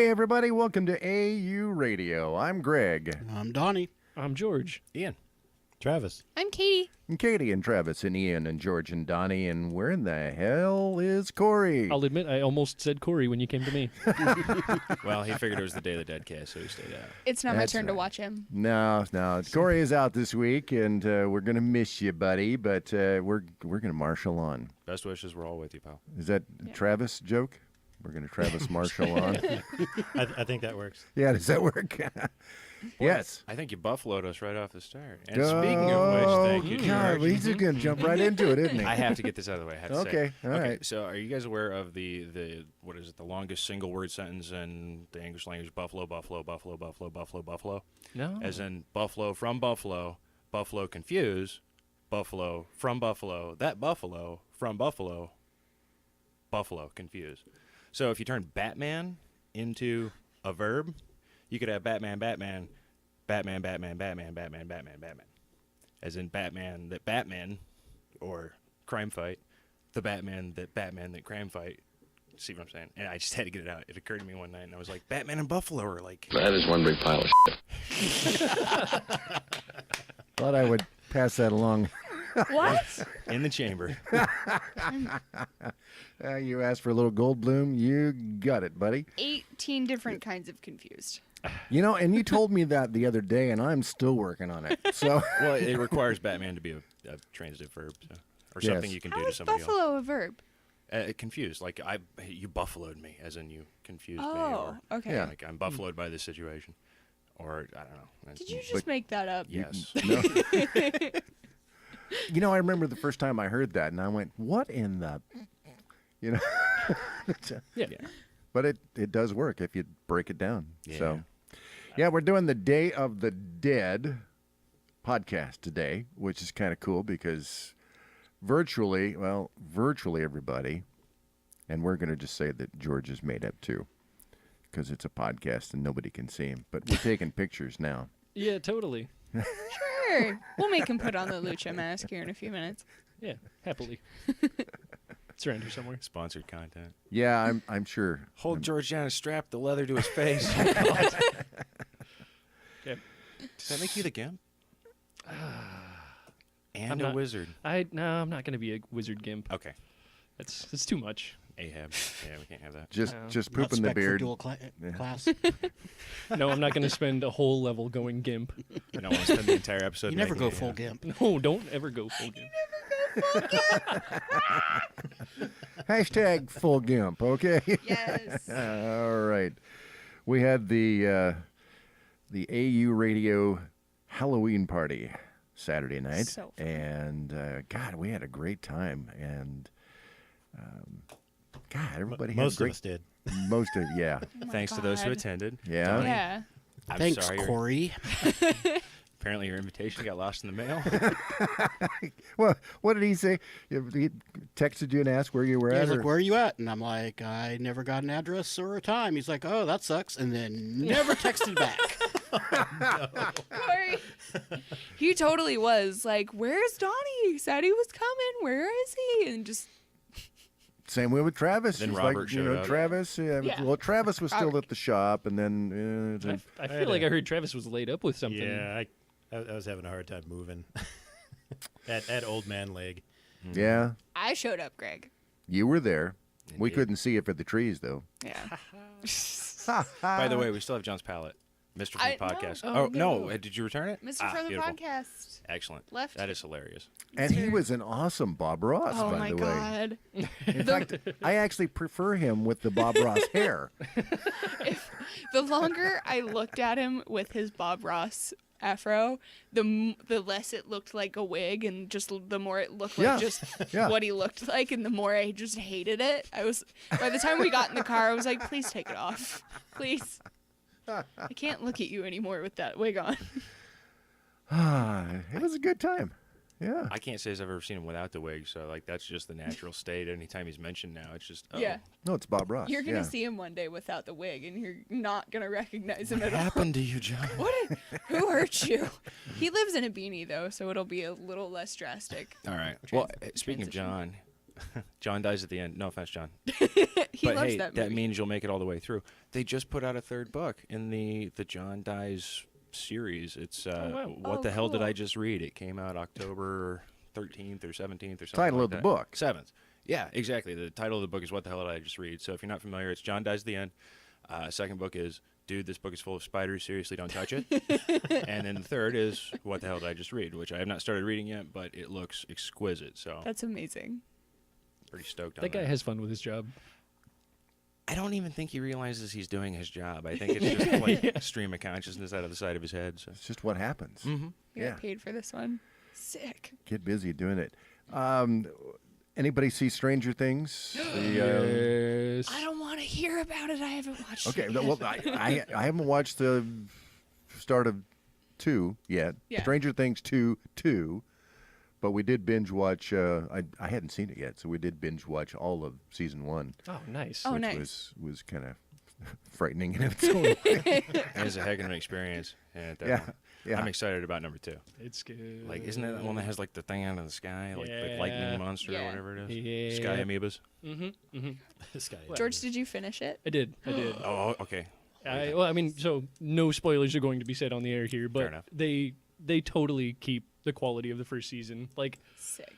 Hey, everybody. Welcome to AU Radio. I'm Greg. I'm Donnie. I'm George. Ian. Travis. I'm Katie. And Katie and Travis and Ian and George and Donnie. And where in the hell is Corey? I'll admit I almost said Corey when you came to me. Well, he figured it was the Day of the Dead cast, so he stayed out. It's not my That's turn to right. watch him. No. Corey is out this week, and we're going to miss you, buddy. But we're going to marshal on. Best wishes, we're all with you, pal. Is that Travis joke? We're going to Travis marshal on. I think that works. Yeah, does that work? Yes. I think you buffaloed us right off the start. And speaking of which, thank you, God, George. he's just going to jump right into it, isn't he? I have to get this out of the way. I have to say. Okay, all right. So, are you guys aware of the what is it? The longest single word sentence in the English language? Buffalo, buffalo, buffalo, buffalo, buffalo, buffalo. No. As in buffalo from buffalo, buffalo confuse, buffalo from buffalo, that buffalo from buffalo, buffalo confuse. So if you turn Batman into a verb, you could have Batman, Batman, Batman, Batman, Batman, Batman, Batman, Batman. As in Batman that Batman, or crime fight, the Batman that crime fight. See what I'm saying? And I just had to get it out. It occurred to me one night, and I was like, Batman and Buffalo are like... That is one big pile of shit. Thought I would pass that along. What? in the chamber. You asked for a little Goldblum. You got it, buddy. 18 different kinds of confused. You know, and you told me that the other day, and I'm still working on it. So, Well, it requires Batman to be a transitive verb, so, or Yes. something you can How do to is somebody buffalo a verb? else. Confused, like you buffaloed me, as in you confused me. Oh, Or, okay. Yeah. Like I'm buffaloed by this situation, or I don't know. Did you just make that up? Yes. you know, I remember the first time I heard that, and I went, "What in the?" You know. Yeah. But it does work if you break it down. Yeah. So, yeah, we're doing the Day of the Dead podcast today, which is kind of cool because virtually everybody, and we're going to just say that George is made up too because it's a podcast and nobody can see him. But we're taking pictures now. Yeah, totally. Sure. We'll make him put on the lucha mask here in a few minutes. Yeah, happily. It's around here somewhere. Sponsored content. Yeah, I'm sure. Hold George down and strap the leather to his face. Yeah. Does that make you the gimp? And I'm a not- wizard. No, I'm not going to be a wizard gimp. Okay. It's too much. Ahab. Yeah, we can't have that. Just No. pooping the Not spec for beard. dual class. No, I'm not going to spend a whole level going gimp. I don't want to spend the entire episode. You never making go it, full yeah. gimp. No, don't ever go full gimp. Hashtag full gimp. Okay. Yes. All right. We had the AU Radio Halloween party Saturday night, So fun. and God, we had a great time. And God, everybody had Most great. of us did. Most of yeah, Oh my Thanks to those who God. attended. yeah. Yeah. I'm Thanks, sorry. Corey. Apparently your invitation got lost in the mail. Well, what did he say? He texted you and asked where you were He's at. like, or- "Where are you at?" And I'm like, "I never got an address or a time." He's like, "Oh, that sucks," and then never texted back. Corey. He totally was like, "Where's Donnie? He said he was coming. Where is he?" And just Same way with Travis. Then He's Robert like, showed up. Travis. Yeah. Well, Travis was still Robert. at the shop, and then I feel like I heard Travis was laid up with something. Yeah, I was having a hard time moving. that old man leg. yeah, I showed up, Greg. you were there. We Indeed. couldn't see it for the trees, though. Yeah. By the way, we still have John's palette. Mr. I- from the podcast. no. Oh, No. no. Did you return it? Mr. from the Beautiful. podcast. Excellent. Left. That is hilarious. And he Sure. was an awesome Bob Ross, Oh by my the way. God. In fact, I actually prefer him with the Bob Ross hair. The longer I looked at him with his Bob Ross afro, the less it looked like a wig, and just the more it looked like Yeah. just Yeah. what he looked like, and the more I just hated it. By the time we got in the car, I was like, please take it off. Please. I can't look at you anymore with that wig on. It was a good time. Yeah. I can't say I've ever seen him without the wig, so like that's just the natural state. Anytime he's mentioned now, it's just Yeah. No, it's Bob Ross. You're going to yeah. see him one day without the wig, and you're not going to recognize him at all. happened to you, John? Who hurt you? He lives in a beanie, though, so it'll be a little less drastic. All right. Well, Trans- speaking of transition. John, John dies at the end. No offense, John. He But loves hey, that that movie. means you'll make it all the way through. They just put out a third book in the John Dies series. It's wow. What Oh, the hell did cool. I just read? It came out October 13th or 17th or something. Title like of the that. book. 7th. Yeah, exactly. The title of the book is What the Hell Did I Just Read? So if you're not familiar, it's John Dies at the End. Second book is Dude, this book is full of spiders. Seriously, don't touch it. And then the third is What the Hell Did I Just Read? Which I have not started reading yet, but it looks exquisite. So That's amazing. pretty stoked on That guy has fun with his job. I don't even think he realizes he's doing his job. I think it's just like stream of consciousness out of the side of his head. So. It's just what happens. You Yeah. got paid for this one. Sick. Get busy doing it. Anybody see Stranger Things? Yes. I don't want to hear about it. I haven't watched Okay, it. well, I haven't watched the start of 2 yet. Yeah. Stranger Things 2, but we did binge watch. I hadn't seen it yet, so we did binge watch all of season 1, Oh, nice. Oh, which nice. was kind of frightening in its own way. It was a heck of an experience. And, Yeah, yeah. I'm excited about number 2. It's good. Like, isn't that the one that has like the thing out of the sky, like the Yeah. lightning monster Yeah. or whatever it is? Yeah. Sky amoebas. This guy. George, did you finish it? I did. Oh, okay. Well, I mean, so no spoilers are going to be said on the air here, but enough. they totally keep the quality of the first season. Like, Sick.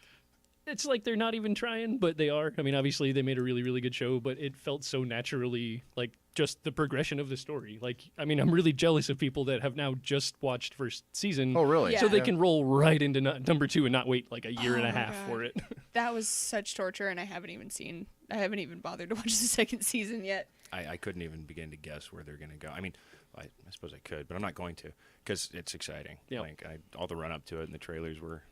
it's like they're not even trying, but they are. I mean, obviously they made a really, really good show, but it felt so naturally like just the progression of the story. Like, I mean, I'm really jealous of people that have now just watched first season. Oh, really? Yeah. So they can roll right into number 2 and not wait like a year and a Oh my half God. for it. That was such torture, and I haven't even bothered to watch the second season yet. I couldn't even begin to guess where they're going to go. I mean, I suppose I could, but I'm not going to because it's exciting. Yep. Like all the run up to it and the trailers were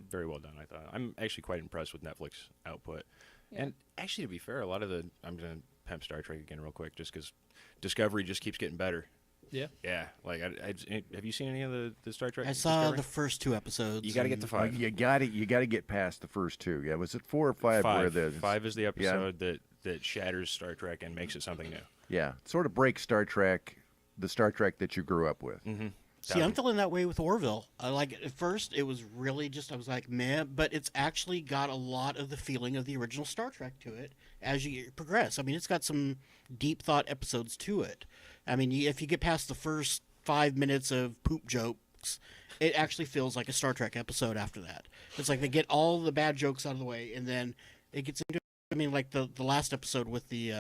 very well done. I thought I'm actually quite impressed with Netflix output. Yeah. And actually, to be fair, a lot of I'm going to pimp Star Trek again real quick, just because Discovery just keeps getting better. Yeah. Yeah, like have you seen any of the Star Trek? I saw Discovery? the first 2 episodes. You got to get to 5. You got to get past the first 2. Yeah, was it 4 or 5? Where 5 is the episode that shatters Star Trek and makes it something new. Yeah, sort of breaks Star Trek, the Star Trek that you grew up with. Mm-hmm. See, I'm feeling that way with Orville. I like at first it was really just I was like meh, but it's actually got a lot of the feeling of the original Star Trek to it as you progress. I mean, it's got some deep thought episodes to it. I mean, if you get past the first 5 minutes of poop jokes, it actually feels like a Star Trek episode after that. It's like they get all the bad jokes out of the way, and then it gets into. I mean, like the last episode with the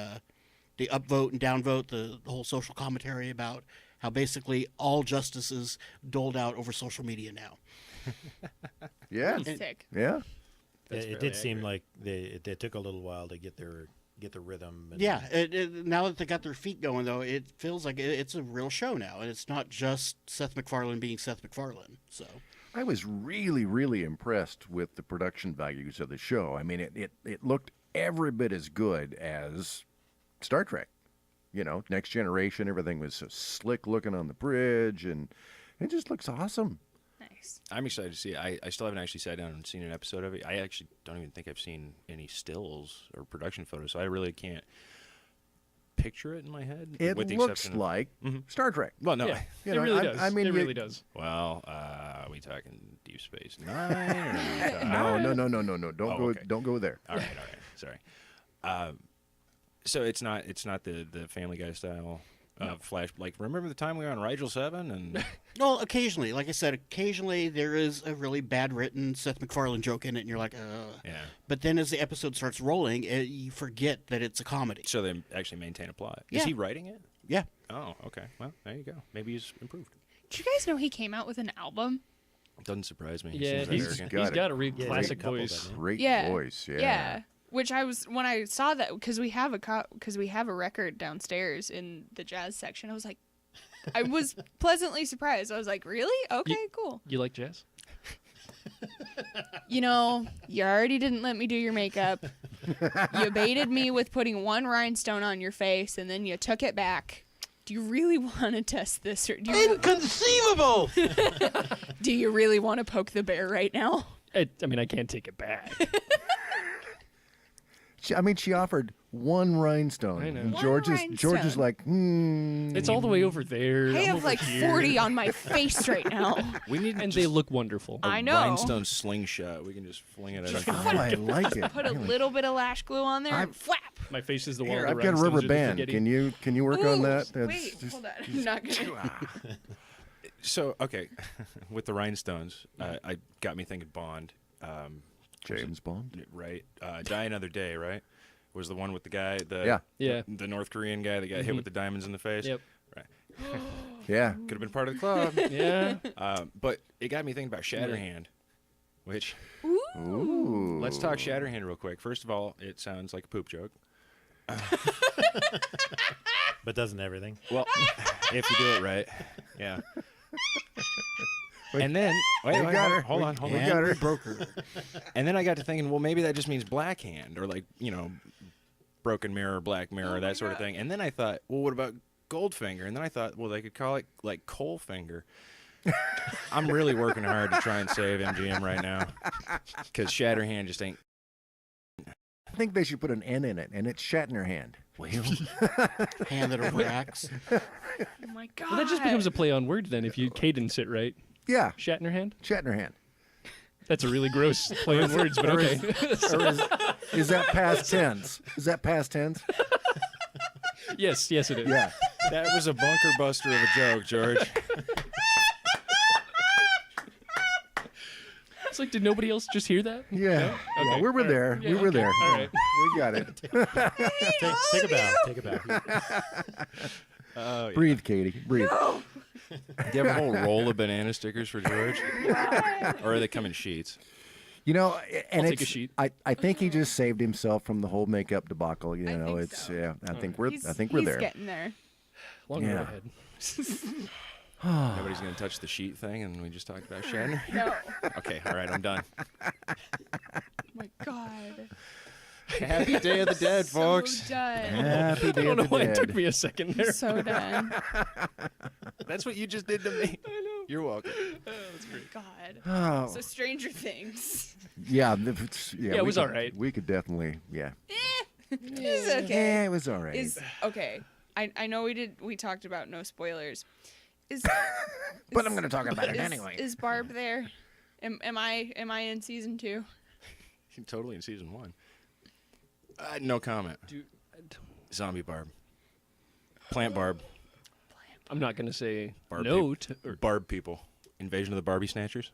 upvote and downvote, the whole social commentary about how basically all justice is doled out over social media now. Yeah, Sick. yeah. It did seem like it took a little while to get the rhythm. And Yeah, now that they got their feet going, though, it feels like it's a real show now, and it's not just Seth MacFarlane being Seth MacFarlane. So I was really, really impressed with the production values of the show. I mean, it looked every bit as good as Star Trek. You know, Next Generation, everything was so slick looking on the bridge, and it just looks awesome. Nice. I'm excited to see it. I still haven't actually sat down and seen an episode of it. I actually don't even think I've seen any stills or production photos, so I really can't picture it in my head. It with the looks exception of- like Star Trek. Well, no. Yeah, You it know, really I- does. I mean, it you- really does. Well, are we talking Deep Space Nine? Or are we talking- No. Don't Oh, go. okay. Don't go there. All right. Sorry. So it's not the Family Guy style flash. Like, remember the time we were on Rigel 7 and well, occasionally, like I said, occasionally there is a really bad written Seth MacFarlane joke in it, and you're like, yeah. But then as the episode starts rolling, you forget that it's a comedy. So they actually maintain a plot. Is Yeah. he writing it? Yeah. Oh, okay. Well, there you go. Maybe he's improved. Did you guys know he came out with an album? Doesn't surprise me. He Yeah, seems he's arrogant. got it. got a real Yeah, classic couple, voice. doesn't he? Great Yeah. voice. Yeah. Yeah. Which I was when I saw that because we have a record downstairs in the jazz section. I was like, I was pleasantly surprised. I was like, really? Okay, cool. You like jazz? You know, you already didn't let me do your makeup. You baited me with putting one rhinestone on your face, and then you took it back. Do you really want to test this? Or Inconceivable! do you really want to poke the bear right now? I mean, I can't take it back. She offered one rhinestone. I know. And One George is rhinestone. like, It's all the way over there. I I'm have over like here. 40 on my face right now. We need And just they look wonderful. a I know. rhinestone slingshot. We can just fling it at oh, our I like it. Put a Really. little bit of lash glue on there and flap. My face is the wall. Here, the I've got a rhinestones rubber are the band. spaghetti. Can you work on Ooh, that? wait, hold on. I'm not gonna. So, okay, with the rhinestones, I got me thinking Bond. James Bond. Right? Die Another Day, right? Was the one with the guy, Yeah. the North Korean guy that got hit with the diamonds in the face. Yep. Right. Yeah. Could have been part of the club. Yeah. But it got me thinking about Shatterhand, which Ooh. let's talk Shatterhand real quick. First of all, it sounds like a poop joke. But doesn't everything? Well, if you do it right, yeah. And then wait, We got her. hold on. We got her. Broke her. And then I got to thinking, well, maybe that just means black hand or like, broken mirror, black mirror, that sort of thing. And then I thought, well, what about Goldfinger? And then I thought, well, they could call it like Coal Finger. I'm really working hard to try and save MGM right now because Shatterhand just ain't. I think they should put an N in it, and it's Shatterhand. Well, Hand that overacts. Oh my god. Well, that just becomes a play on words then if you cadence it right. yeah, Shatnerhand? Shatterhand. That's a really gross play on words, but okay. Or is that past tense? Is that past tense? yes, it is. Yeah. That was a bunker buster of a joke, George. It's like, did nobody else just hear that? Yeah. Yeah, Okay. we were there. Yeah, we were okay. there. All right. We got it. Take a bow. Take a bow. Oh, yeah. Breathe, Katie. Breathe. Do you have a whole roll of banana stickers for George? Or are they come in sheets? You know, and I'll take a it's, sheet. I think he just saved himself from the whole makeup debacle. You I know, think it's so. yeah. I think we're He's there. getting there. Long Yeah. road ahead. Nobody's going to touch the sheet thing, and we just talked about Shatner? No. Okay, all right, I'm done. Oh my god. Happy Day of the Dead, folks. So done. Happy I Day don't of know the why it took Dead. me a second there. So done. That's what you just did to me. I know. You're welcome. God. Oh, So Stranger Things. yeah, Yeah, it was all right. We could definitely, yeah. It's okay. Yeah, it was all right. Is okay. I know we talked about no spoilers. Is But I'm going to talk about it is, anyway. Is Barb there? Am I in season 2? You're totally in season 1. No comment. Dude, Zombie Barb. Plant Barb. I'm not going to say Barb no people. to... Or, Barb people. Invasion of the Barbie Snatchers?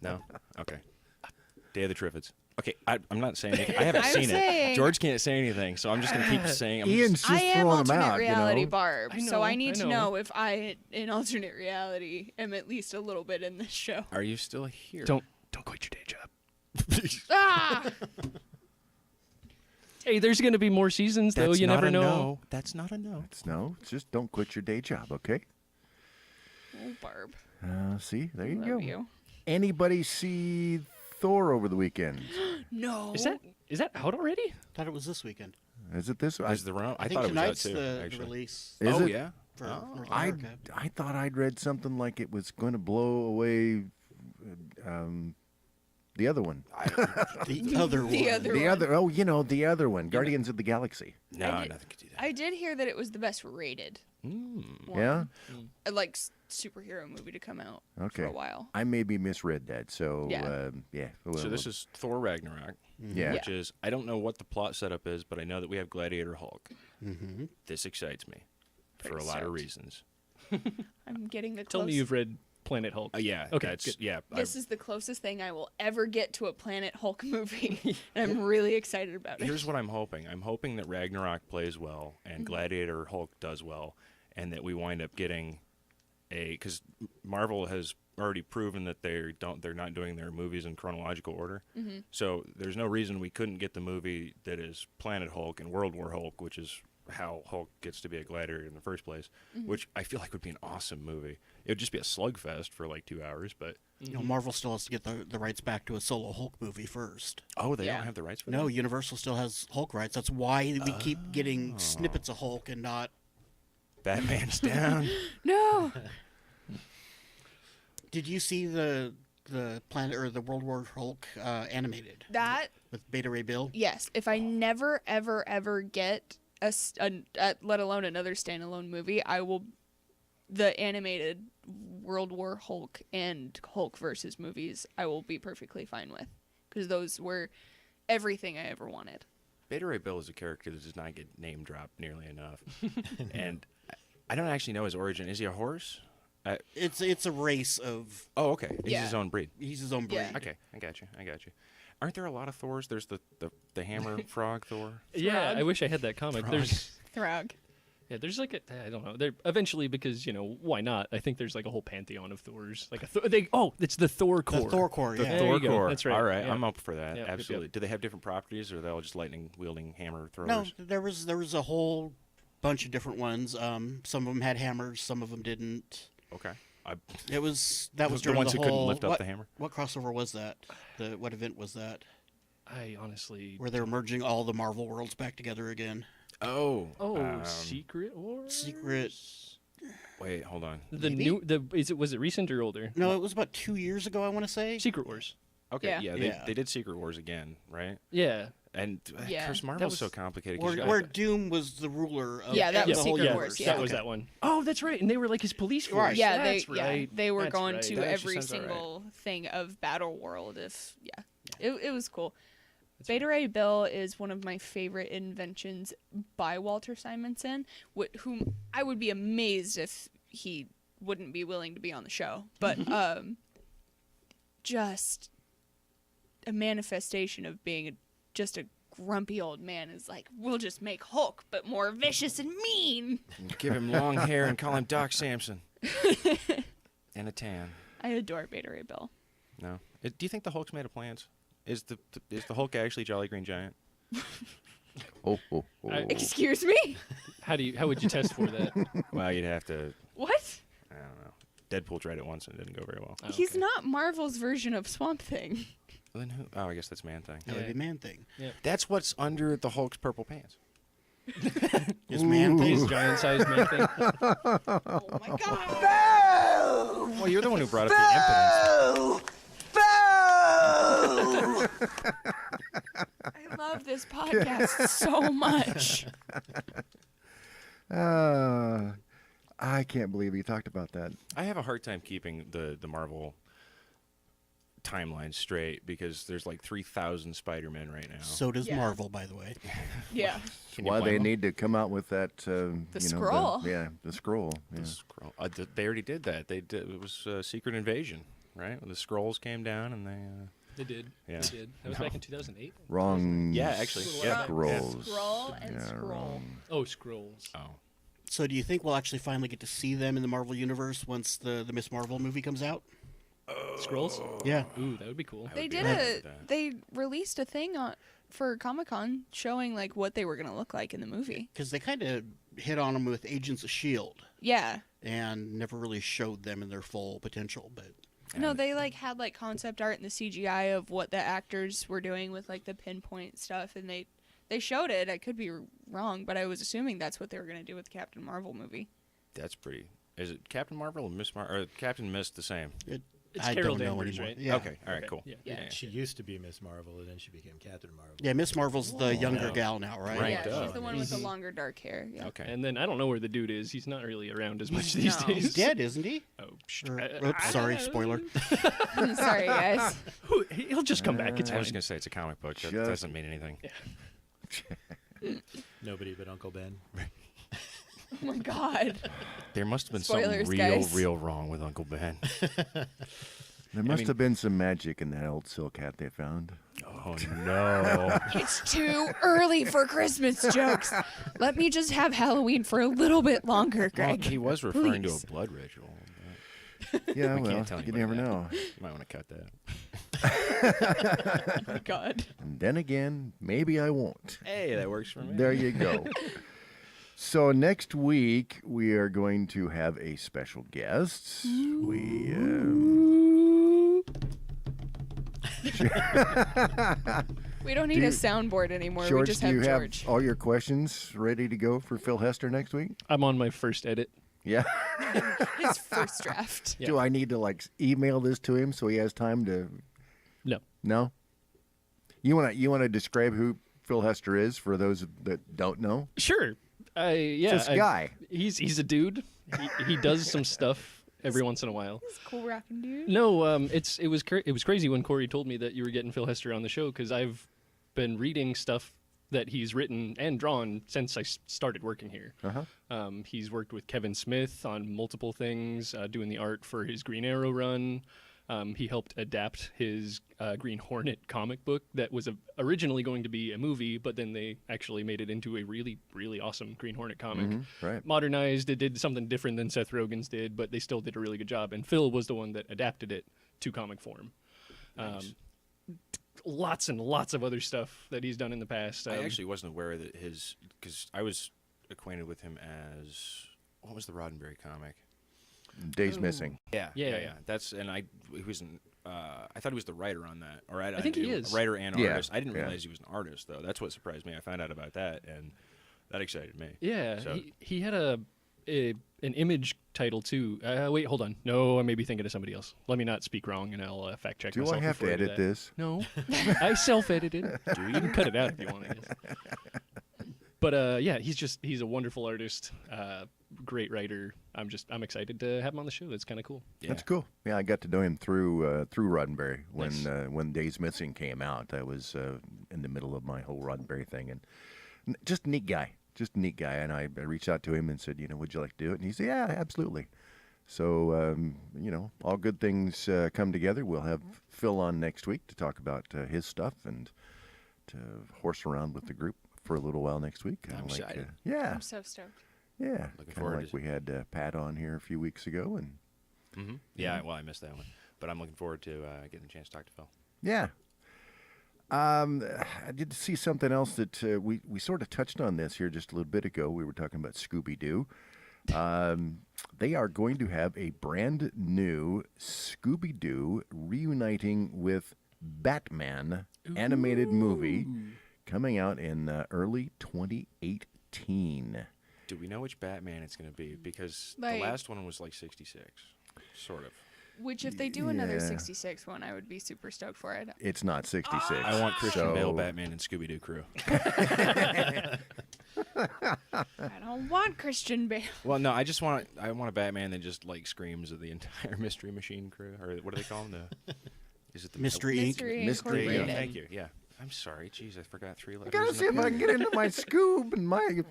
No? Okay. Day of the Triffids. Okay, I'm not saying anything. I haven't I'm seen it. saying- George can't say anything, so I'm just going to keep saying. Ian's just I am throwing them alternate out, reality you know. Barb, I so know, I need I to know. know if I, in alternate reality, am at least a little bit in this show. Are you still here? don't quit your day job. Ah! Hey, there's going to be more seasons, though. That's You not never a know. No. That's not a no. No, just don't quit your day job, okay? Oh, Barb. See, there you Love go. you. Anybody see Thor over the weekend? No. Is that out already? Thought it was this weekend. Is it this? Is the round? I think thought it was out tonight's too. the Actually. release Is oh it? yeah. for North I America. I thought I'd read something like it was going to blow away the other one. The other one. The other The one. other, oh, you know, the other one, Guardians of the Galaxy. No, I did- nothing could do that. I did hear that it was the best rated one. Yeah? Like superhero movie to come out Okay. for a while. I maybe misread that, so Yeah. yeah. So this is Thor Ragnarok, yeah. which is I don't know what the plot setup is, but I know that we have Gladiator Hulk. Mm-hmm. This excites me for Pretty a lot of stoked. reasons. I'm getting the Tell me close. you've read Planet Hulk. Yeah. Okay, That's, good. yeah. This is the closest thing I will ever get to a Planet Hulk movie, and I'm really excited about it. Here's what I'm hoping. I'm hoping that Ragnarok plays well and Gladiator Hulk does well, and that we wind up getting because Marvel has already proven that they're not doing their movies in chronological order. So there's no reason we couldn't get the movie that is Planet Hulk and World War Hulk, which is how Hulk gets to be a gladiator in the first place, which I feel like would be an awesome movie. It would just be a slugfest for like 2 hours, but You know, Marvel still has to get the rights back to a solo Hulk movie first. oh, they Yeah. don't have the rights for No, that? Universal still has Hulk rights. That's why we keep getting snippets of Hulk and not. Batman's down. No. Did you see the Planet or the World War Hulk animated? That With Beta Ray Bill. Yes, if I never ever ever get let alone another standalone movie, I will the animated World War Hulk and Hulk versus movies. I will be perfectly fine with, because those were everything I ever wanted. Beta Ray Bill is a character that does not get name dropped nearly enough, and I don't actually know his origin. Is he a horse? It's a race of. Oh, okay. He's Yeah. his own breed. He's his own breed. Yeah. Okay, I got you. Aren't there a lot of Thors? There's the hammer frog Thor. Yeah, Throg. I wish I had that comic. There's Throg. yeah, there's like I don't know. There eventually, because why not? I think there's like a whole pantheon of Thors. Like it's the Thor core. The Thor core. The Yeah. There Thor you go. core. That's right. All right, Yeah. I'm up for that. Yep, yep, Absolutely. yep. Do they have different properties, or are they all just lightning wielding hammer throwers? No, there was a whole bunch of different ones. Some of them had hammers, some of them didn't. Okay. That was during the ones the who whole, couldn't lift up what, the hammer. What crossover was that? What event was that? I honestly. Where they were merging all the Marvel worlds back together again. Oh. Secret Wars. Secret. Wait, hold on. Maybe? Was it recent or older? No, it was about 2 years ago. I want to say. Secret Wars. Okay. Yeah. They did Secret Wars again, right? Yeah. And Yeah. Chris That Marvel's was- so complicated. 'cause Where Doom was the ruler of Yeah, that the was whole Secret universe. Wars, yeah. That was that one. Oh, that's right. And they were like his police force. Right. Yeah, That's they right. they were That's going right. to That actually every sounds about right. single thing of Battle World. It was cool. Beta Ray Bill is one of my favorite inventions by Walter Simonson, whom I would be amazed if he wouldn't be willing to be on the show. But just a manifestation of being just a grumpy old man is like, we'll just make Hulk, but more vicious and mean. Give him long hair and call him Doc Samson. And a tan. I adore Beta Ray Bill. No. Do you think the Hulk's made of plants? Is the Hulk actually Jolly Green Giant? Oh. Excuse me? How would you test for that? Well, you'd have to. What? I don't know. Deadpool tried it once and it didn't go very well. Oh, He's okay. not Marvel's version of Swamp Thing. Well, then who? Oh, I guess that's Man Thing. That would be Man Thing. That's what's under the Hulk's purple pants. Is Man His Thing? giant-sized man thing. Oh my god! Well, you're the one who brought up the impotence. I love this podcast so much. I can't believe you talked about that. I have a hard time keeping the Marvel timeline straight because there's like 3,000 Spider-Men right now. So does Yeah. Marvel, by the way. Yeah. Can you Why blame they them? need to come out with that. The scroll. The scroll. Yeah. The scroll. They already did that. They did. It was Secret Invasion, right? When the scrolls came down and they. They did. Yeah. They did. That was back in 2008. Wrong. Yeah, actually. Yeah. Scrolls. Scroll and Yeah, scroll. wrong. Oh, scrolls. Oh. So do you think we'll actually finally get to see them in the Marvel Universe once the Miss Marvel movie comes out? Scrolls? Yeah. Ooh, that would be cool. They would be did happy with that. they released a thing for Comic-Con showing like what they were going to look like in the movie. Because they kind of hit on them with Agents of S.H.I.E.L.D. Yeah. and never really showed them in their full potential. But No, they like had like concept art and the CGI of what the actors were doing with like the pinpoint stuff, and they showed it. I could be wrong, but I was assuming that's what they were going to do with the Captain Marvel movie. That's pretty. Is it Captain Marvel or Miss or Captain Mist the same? It's I Carol don't know Danvers, anymore. right? Yeah. Okay. All right. Cool. Yeah. Yeah. She used to be Miss Marvel, and then she became Captain Marvel. Yeah, Miss Marvel's the younger No. gal now, right? Ranked yeah, she's up. the one with the longer dark hair. Yeah. Okay. And then I don't know where the dude is. He's not really around as much these No. days. He's dead, isn't he? Oh, Oops, sorry, spoiler. Sorry, guys. He'll just come back. It's I fine. was gonna say it's a comic book. That Just- doesn't mean anything. Nobody but Uncle Ben. Oh my god. There must have been Spoilers, something guys. real wrong with Uncle Ben. There must mean- have been some magic in that old silk hat they found. Oh no. It's too early for Christmas jokes. Let me just have Halloween for a little bit longer, Well, Greg. he was referring Please. to a blood ritual. Yeah, We well, can't tell you anybody never that. know. You might want to cut that. Oh my god. And then again, maybe I won't. Hey, that works for me. There you go. So next week we are going to have a special guest. We don't need Do a you- soundboard anymore. George, we just do have you George. have all your questions ready to go for Phil Hester next week? I'm on my first edit. Yeah. His first draft. Yeah. Do I need to like email this to him so he has time to? No. No. You wanna describe who Phil Hester is for those that don't know? Sure. Yeah. This guy. He's a dude. He does some stuff every once in a while. He's a cool rockin' dude. No, it was crazy when Corey told me that you were getting Phil Hester on the show because I've been reading stuff that he's written and drawn since I started working here. He's worked with Kevin Smith on multiple things, doing the art for his Green Arrow run. He helped adapt his Green Hornet comic book that was originally going to be a movie, but then they actually made it into a really, really awesome Green Hornet comic. Right. Modernized it, did something different than Seth Rogen's did, but they still did a really good job. And Phil was the one that adapted it to comic form. Lots and lots of other stuff that he's done in the past. I actually wasn't aware that because I was acquainted with him as, what was the Roddenberry comic? Days Missing. Yeah. That's, and I thought he was the writer on that. Or I think he is. Writer and Yeah, artist. I didn't yeah. realize he was an artist, though. That's what surprised me. I found out about that, and that excited me. Yeah, So- he had an image title too. Wait, hold on. No, I may be thinking of somebody else. Let me not speak wrong, and I'll fact check Do myself. I have before to I do edit that. this? No, I self-edited. You can cut it out if you want. I guess. But yeah, he's a wonderful artist, great writer. I'm excited to have him on the show. That's kind of cool. Yeah. That's cool. Yeah, I got to know him through Roddenberry Nice. when Days Missing came out. I was in the middle of my whole Roddenberry thing, and just a neat guy. And I reached out to him and said, would you like to do it? And he said, yeah, absolutely. So, all good things come together. We'll have Phil on next week to talk about his stuff and to horse around with the group for a little while next week. I'm Kinda excited. yeah, I'm so stoked. yeah. Looking Kinda forward like to- we had Pat on here a few weeks ago, and Yeah, well, I missed that one. But I'm looking forward to getting a chance to talk to Phil. yeah. I did see something else that we sort of touched on this here just a little bit ago. We were talking about Scooby-Doo. They are going to have a brand new Scooby-Doo reuniting with Batman animated movie coming out in early 2018. Do we know which Batman it's going to be? Because Like- the last one was like 66, sort of. Which, if they do another Yeah. 66 one, I would be super stoked for it. It's not 66. I want Christian so- Bale, Batman, and Scooby-Doo crew. I don't want Christian Bale. Well, no, I want a Batman that just like screams at the entire Mystery Machine crew, or what do they call them? Is it the Mystery Inc. Mystery Mystery, There you go. Incorporated. Thank you. Yeah. I'm sorry. Jeez, I forgot 3 letters. I gotta in see the- if I can get into my Scoob and my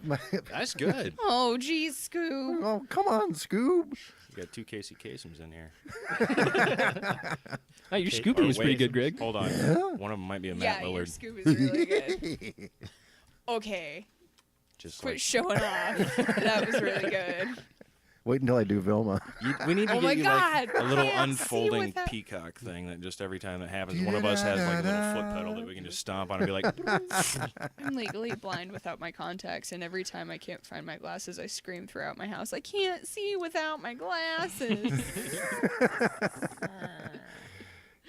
That's good. Oh, geez, Scoob. Oh, come on, Scoob. You got 2 Casey Kasems in here. Hey, your Or Scooby was pretty wait, good, Greg. Hold on. One of them might be a Matt Yeah, your Lillard. Scoob is really good. Okay, Just quit like showing off. That was really good. Wait until I do Vilma. we need to Oh get my you God, like a little can't see unfolding without- peacock thing that just every time that happens, one of us has like a little foot pedal that we can just stomp on and be like, I'm legally blind without my contacts, and every time I can't find my glasses, I scream throughout my house, I can't see without my glasses.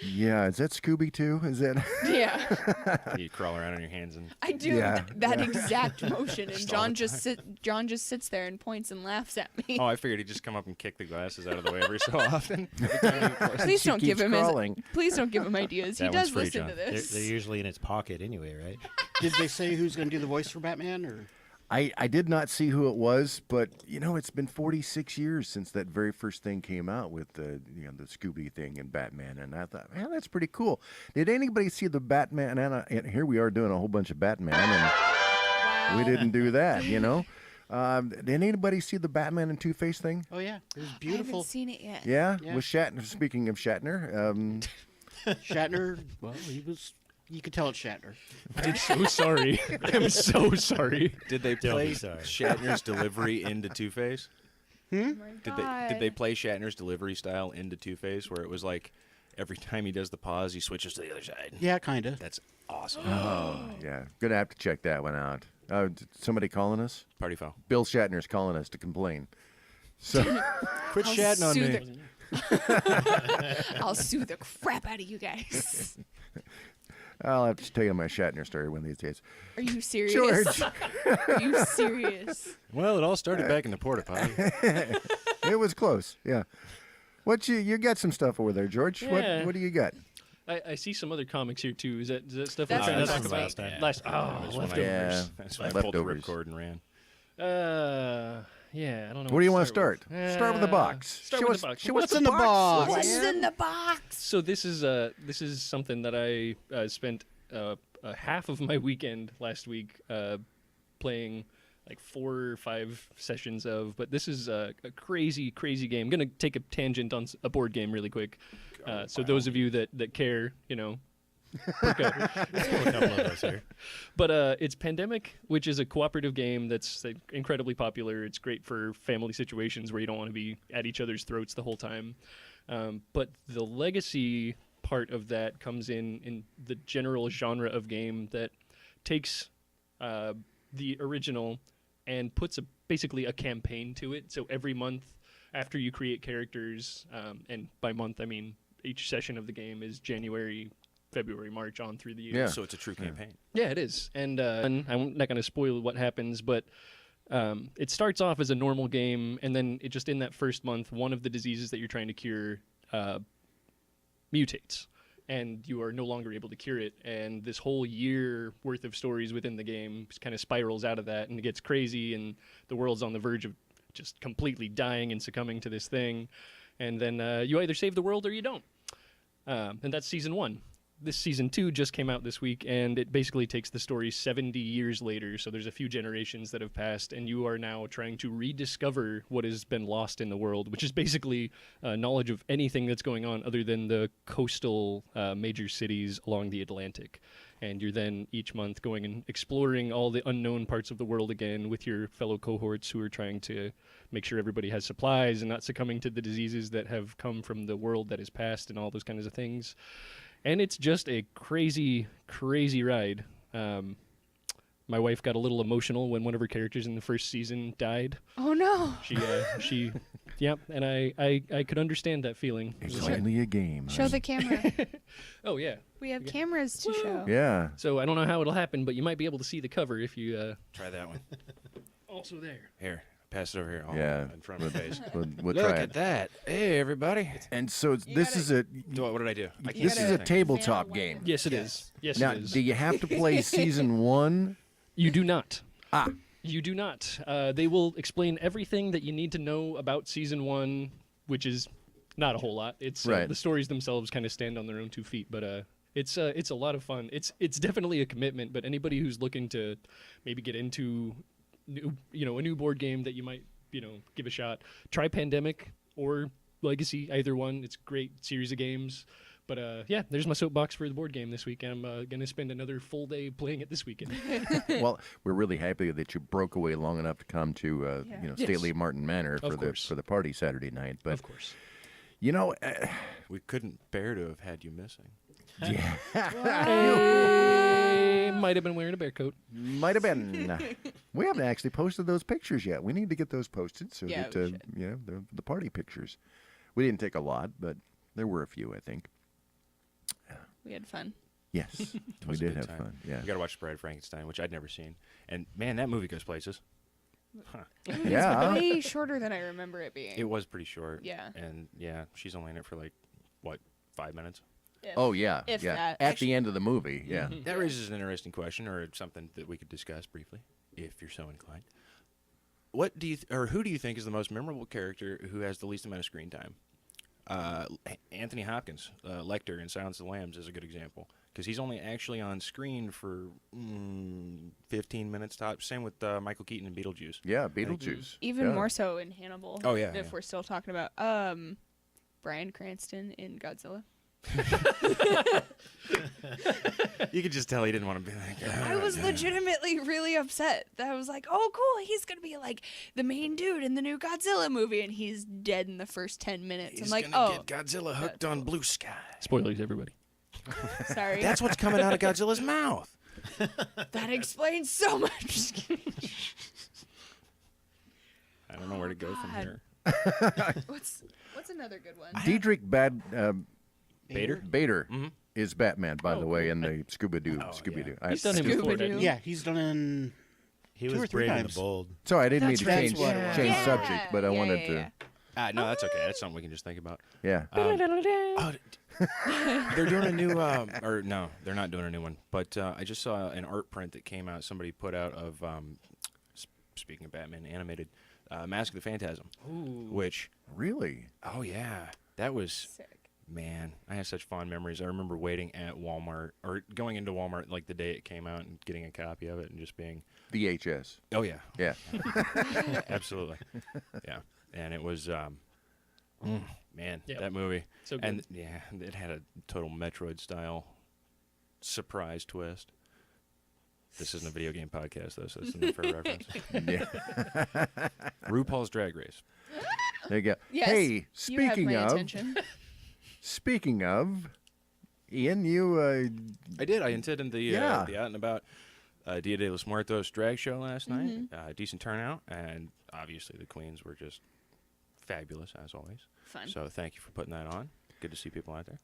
Yeah, is that Scooby too? Is that? Yeah, you crawl around on your hands and I do Yeah. that exact motion, and Just all the John just sits there and points and laughs at me. oh, I figured he'd just come up and kick the glasses out of the way every so often. Every time he closes. Please don't give keeps him crawling. please don't give him ideas. He That one's does free, listen John. to They're this. usually in its pocket anyway, right? Did they say who's going to do the voice for Batman? Or I did not see who it was, but it's been 46 years since that very first thing came out with the the Scooby thing and Batman, and I thought, man, that's pretty cool. Did anybody see the Batman? And here we are doing a whole bunch of Batman, and we didn't do that, Did anybody see the Batman and Two-Face thing? oh yeah, it was I beautiful. haven't seen it yet. Yeah, Yeah. with Shatner. Speaking of Shatner, Shatner. Well, he was. You could tell it's Shatner. I'm so sorry. I'm so sorry. Did they Don't be play sorry. Shatner's delivery into Two-Face? Oh my Did they play Shatner's delivery style into Two-Face, where it was like every time he does the pause, he switches to the other side? Yeah, kind of. That's awesome. yeah, gonna have to check that one out. Somebody calling us? Party foul. Bill Shatner's calling us to complain. So Quit I'll chatting on sue me. I'll sue the crap out of you guys. I'll have to tell you my Shatner story one of these days. Are you serious? George, Are you serious? Well, it all started back in the porta potty. it was close. Yeah. What you got some stuff over there, George? Yeah. What do you got? I see some other comics here too. Is that stuff That's we're trying to last talk about? week. Yeah. Last That was when I- Yeah. That's when I pulled the Leftovers. ripcord and ran. Yeah, I don't know. Where do you want to start start? with. Start with the box. Start Show with us- the box. show us What's in the box? What's in the box? So this is something that I spent half of my weekend last week playing like 4 or 5 sessions of. But this is a crazy game. I'm gonna take a tangent on a board game really quick. So those of you that care, perk up. A couple of those here. But it's Pandemic, which is a cooperative game that's incredibly popular. It's great for family situations where you don't want to be at each other's throats the whole time. But the legacy part of that comes in the general genre of game that takes the original and puts basically a campaign to it. So every month after you create characters, and by month I mean each session of the game is January, February, March on through the year. Yeah. So it's a true campaign. Yeah, it is. And I'm not going to spoil what happens, but it starts off as a normal game, and then it just in that first month, one of the diseases that you're trying to cure mutates, and you are no longer able to cure it. And this whole year worth of stories within the game kind of spirals out of that, and it gets crazy, and the world's on the verge of just completely dying and succumbing to this thing. And then you either save the world or you don't. And that's season 1. This season 2 just came out this week, and it basically takes the story 70 years later. So there's a few generations that have passed, and you are now trying to rediscover what has been lost in the world, which is basically knowledge of anything that's going on other than the coastal major cities along the Atlantic. And you're then each month going and exploring all the unknown parts of the world again with your fellow cohorts who are trying to make sure everybody has supplies and not succumbing to the diseases that have come from the world that is past and all those kinds of things. And it's just a crazy ride. My wife got a little emotional when one of her characters in the first season died. Oh no! Yep, and I could understand that feeling. It's only a game. Show the camera. Oh yeah. We have cameras to show. Yeah. So I don't know how it'll happen, but you might be able to see the cover if you. Try that one. Also there. Here, pass it over here. Yeah. In front of my face. We'll Look try at it. that. Hey, everybody. And so this is a What did I do? I can't this do is a anything. tabletop game. Yes, it is. Yes, Now, it is. do you have to play season 1? You do not. Ah. You do not. They will explain everything that you need to know about season 1, which is not a whole lot. It's Right. The stories themselves kind of stand on their own 2 feet, but it's a lot of fun. It's definitely a commitment. But anybody who's looking to maybe get into a new board game that you might give a shot, try Pandemic or Legacy. Either one. It's a great series of games. But yeah, there's my soapbox for the board game this week. I'm going to spend another full day playing it this weekend. Well, we're really happy that you broke away long enough to come to Stately Martin Manor Of course. for the party Saturday night. But Of course. We couldn't bear to have had you missing. Hey, might have been wearing a bear coat. Might have been. We haven't actually posted those pictures yet. We need to get those posted so Yeah, that we should. the party pictures. We didn't take a lot, but there were a few, I think. We had fun. Yes, we was a did good have time. fun. Yeah, You got to watch Bride Frankenstein, which I'd never seen. And man, that movie goes places. yeah. Way shorter than I remember it being. It was pretty short. Yeah. And yeah, she's only in it for 5 minutes? If- Oh yeah, If yeah. that. At the end of the movie, yeah. That raises an interesting question, or something that we could discuss briefly, if you're so inclined. What do you, or who do you think is the most memorable character who has the least amount of screen time? Anthony Hopkins, Lecter in Silence of the Lambs, is a good example because he's only actually on screen for 15 minutes tops. Same with Michael Keaton in Beetlejuice. Yeah, Beetlejuice. Even Yeah. more so in Hannibal. Oh, yeah, If yeah. we're still talking about Bryan Cranston in Godzilla. You could just tell he didn't want to be like. I was legitimately really upset. I was like, "Oh, cool! He's gonna be like the main dude in the new Godzilla movie," and he's dead in the first 10 minutes. He's I'm like, gonna "Oh, get Godzilla hooked on Blue Sky. Spoilers, everybody. sorry." That's what's coming out of Godzilla's mouth. That explains so much. I don't know where to go from God. here. What's another good one? Diedrich Bader? Bader Mhm. is Batman, by the way, in cool. the Scooby-Doo. Oh, Scooby-Doo. He's done him before. Scooby-Doo. didn't he? Yeah, he's done in. He Two or was three brave and times. the bold. Sorry, I didn't mean to That's change what it was. change Yeah. subject, but I Yeah, wanted yeah, to. yeah. No, that's okay. That's something we can just think about. Yeah. Oh, they're doing a new, or no, they're not doing a new one. But I just saw an art print that came out. Somebody put out of, speaking of Batman animated, Mask of the Phantasm. Ooh. Which, Really? oh yeah, that was, Sick. man, I have such fond memories. I remember waiting at Walmart or going into Walmart like the day it came out and getting a copy of it and just being, VHS. oh yeah, Yeah. absolutely, yeah. And it was, man, Yep. that movie. So good. And yeah, it had a total Metroid style surprise twist. This isn't a video game podcast though, so it's an unfair reference. Yeah. RuPaul's Drag Race. There you go. Yes, Hey, you have speaking my of, attention. speaking of, Ian, you I did. I attended the Yeah. Out and About Dia de los Muertos drag show last night. Decent turnout, and obviously the queens were just fabulous as always. Fun. So thank you for putting that on. Good to see people out there.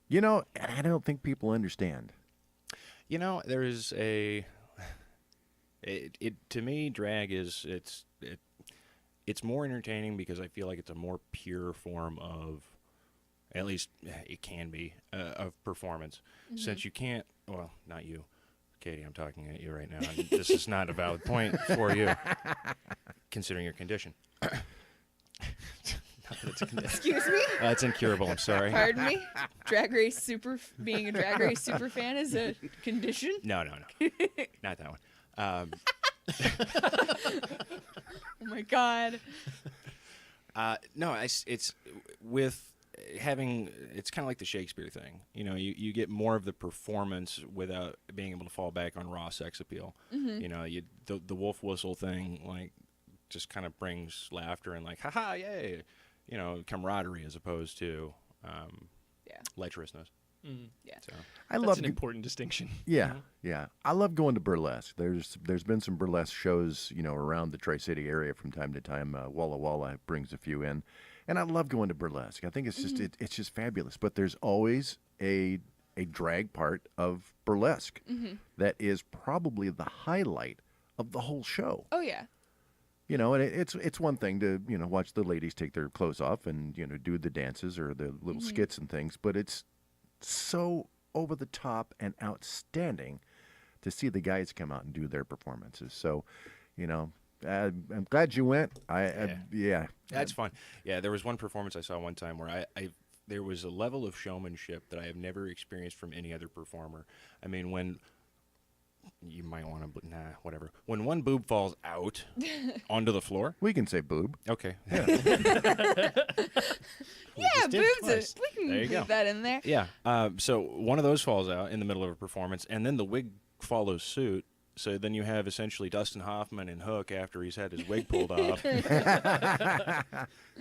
you know, and I don't think people understand. You know, there is a. It to me, drag is it's more entertaining because I feel like it's a more pure form of, at least it can be, of performance. Since you can't, well, not you, Katie, I'm talking at you right now. And this is not a valid point for you, considering your condition. Not that it's a condition. Excuse me? It's incurable. I'm sorry. Pardon me? Being a Drag Race super fan is a condition? No, not that one. Oh my god. No, it's with having, it's kind of like the Shakespeare thing. You know, you get more of the performance without being able to fall back on raw sex appeal. You know, the wolf whistle thing, like, just kind of brings laughter and like, haha, yay, you know, camaraderie as opposed to lecherousness. Yeah. So I That's love an important distinction. Yeah, yeah. I love going to burlesque. There's been some burlesque shows, you know, around the Tri-City area from time to time. Walla Walla brings a few in, and I love going to burlesque. I think it's just it's just fabulous. But there's always a drag part of burlesque that is probably the highlight of the whole show. Oh yeah. You know, and it's one thing to, you know, watch the ladies take their clothes off and, you know, do the dances or the little skits and things, but it's so over the top and outstanding to see the guys come out and do their performances. So, you know, I'm glad you went. Yeah. that's fun. Yeah, there was one performance I saw one time where I there was a level of showmanship that I have never experienced from any other performer. I mean, when you might want to, whatever. When one boob falls out onto the floor. We can say boob. Okay. Yeah, just did boobs. twice. We can There you go. leave that in there. Yeah. So one of those falls out in the middle of a performance, and then the wig follows suit. So then you have essentially Dustin Hoffman and Hook after he's had his wig pulled off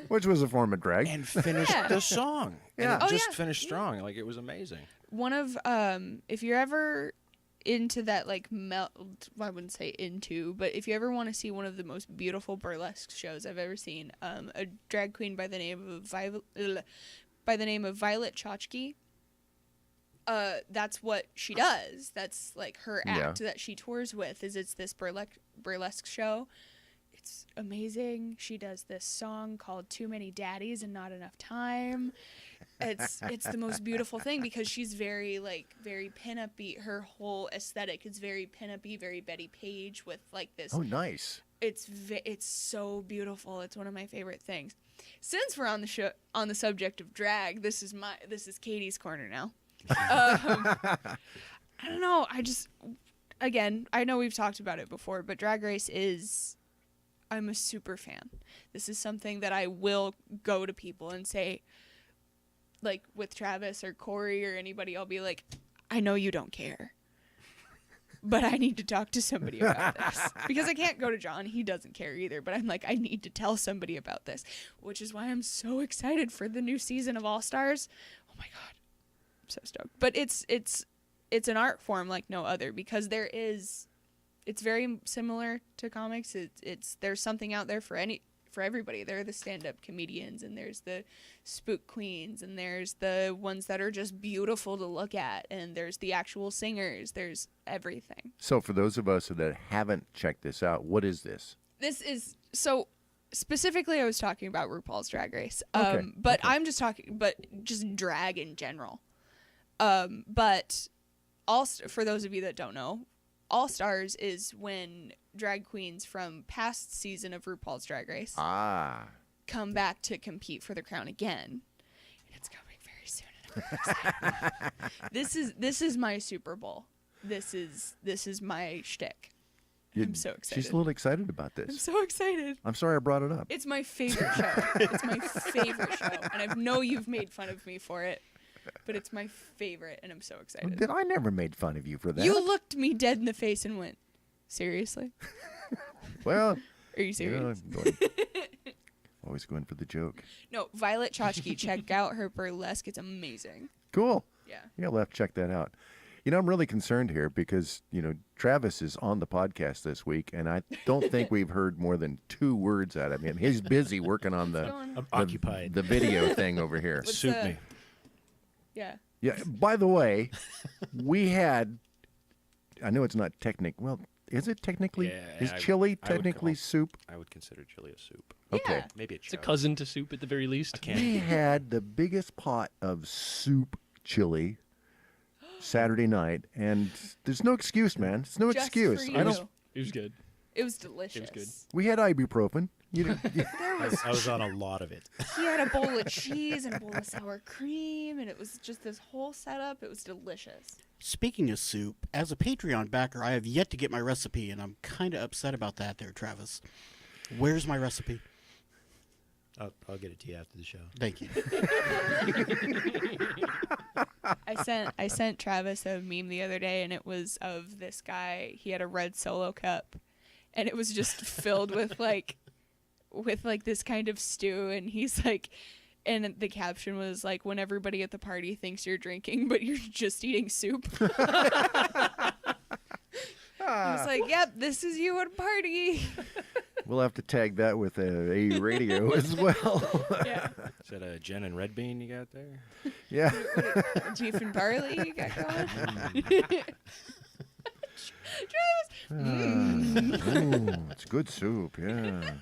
Which was a form of drag. and finished the song. Yeah. And Oh, it just yeah. finished strong. Like, it was amazing. One of if you're ever into that like I wouldn't say into, but if you ever want to see one of the most beautiful burlesque shows I've ever seen, a drag queen by the name of Violet Chachki. That's what she does. That's like her act that she tours with. It's this burlesque show. It's amazing. She does this song called "Too Many Daddies and Not Enough Time." It's the most beautiful thing because she's very pin-up-y. Her whole aesthetic is very pin-up-y, very Betty Page with like this. Oh, nice. It's so beautiful. It's one of my favorite things. Since we're on the subject of drag, this is Katie's corner now. I don't know. I know we've talked about it before, but Drag Race I'm a super fan. This is something that I will go to people and say, like with Travis or Corey or anybody, I'll be like, I know you don't care, but I need to talk to somebody about this. Because I can't go to John. He doesn't care either, but I'm like, I need to tell somebody about this, which is why I'm so excited for the new season of All Stars. Oh my God. I'm so stoked. But it's an art form like no other because it's very similar to comics. There's something out there for everybody. There are the stand-up comedians, and there's the spook queens, and there's the ones that are just beautiful to look at, and there's the actual singers. There's everything. So for those of us that haven't checked this out, what is this? This is so Specifically, I was talking about RuPaul's Drag Race. Okay, But I'm just talking, but just drag in general. But for those of you that don't know, All Stars is when drag queens from past season of RuPaul's Drag Race come back to compete for the crown again. And it's coming very soon. And I'm very excited. This is my Super Bowl. This is my shtick. I'm so excited. She's a little excited about I'm this. so excited. I'm sorry I brought it up. It's my favorite show. It's my favorite show. And I know you've made fun of me for it, but it's my favorite, and I'm so excited. I never made fun of you for that. You looked me dead in the face and went, seriously? Well, Are you serious? always going for the joke. No, Violet Chachki, check out her burlesque. It's amazing. Cool. Yeah. Yeah, I'll have to check that out. You know, I'm really concerned here because, Travis is on the podcast this week, and I don't think we've heard more than 2 words out of him. He's busy working on I'm occupied. the video thing over here. What's Soup the- me. Yeah. Yeah, by the way, we had, I know it's not well, is it technically, Yeah, is I chili would technically call- soup? I would consider chili a soup. Okay. Yeah. Maybe a It's a chug. cousin to soup at the very least. We had the biggest pot of soup chili Saturday night, and there's no excuse, man. It's no Just excuse. for I you. don't. It was good. It was delicious. good. We had ibuprofen. You didn't, I was on a lot of it. He had a bowl of cheese and a bowl of sour cream, and it was just this whole setup. It was delicious. Speaking of soup, as a Patreon backer, I have yet to get my recipe, and I'm kind of upset about that there, Travis. Where's my recipe? I'll get it to you after the show. Thank you. I sent Travis a meme the other day, and it was of this guy. He had a red Solo cup, and it was just filled with this kind of stew, and he's like, and the caption was like, "When everybody at the party thinks you're drinking, but you're just eating soup." I was like, "Yep, this is you at a party." we'll have to tag that with a radio as well. Yeah, Is that a gin and red bean you got there? Yeah. beef and barley you got going. Ooh, it's good soup, yeah.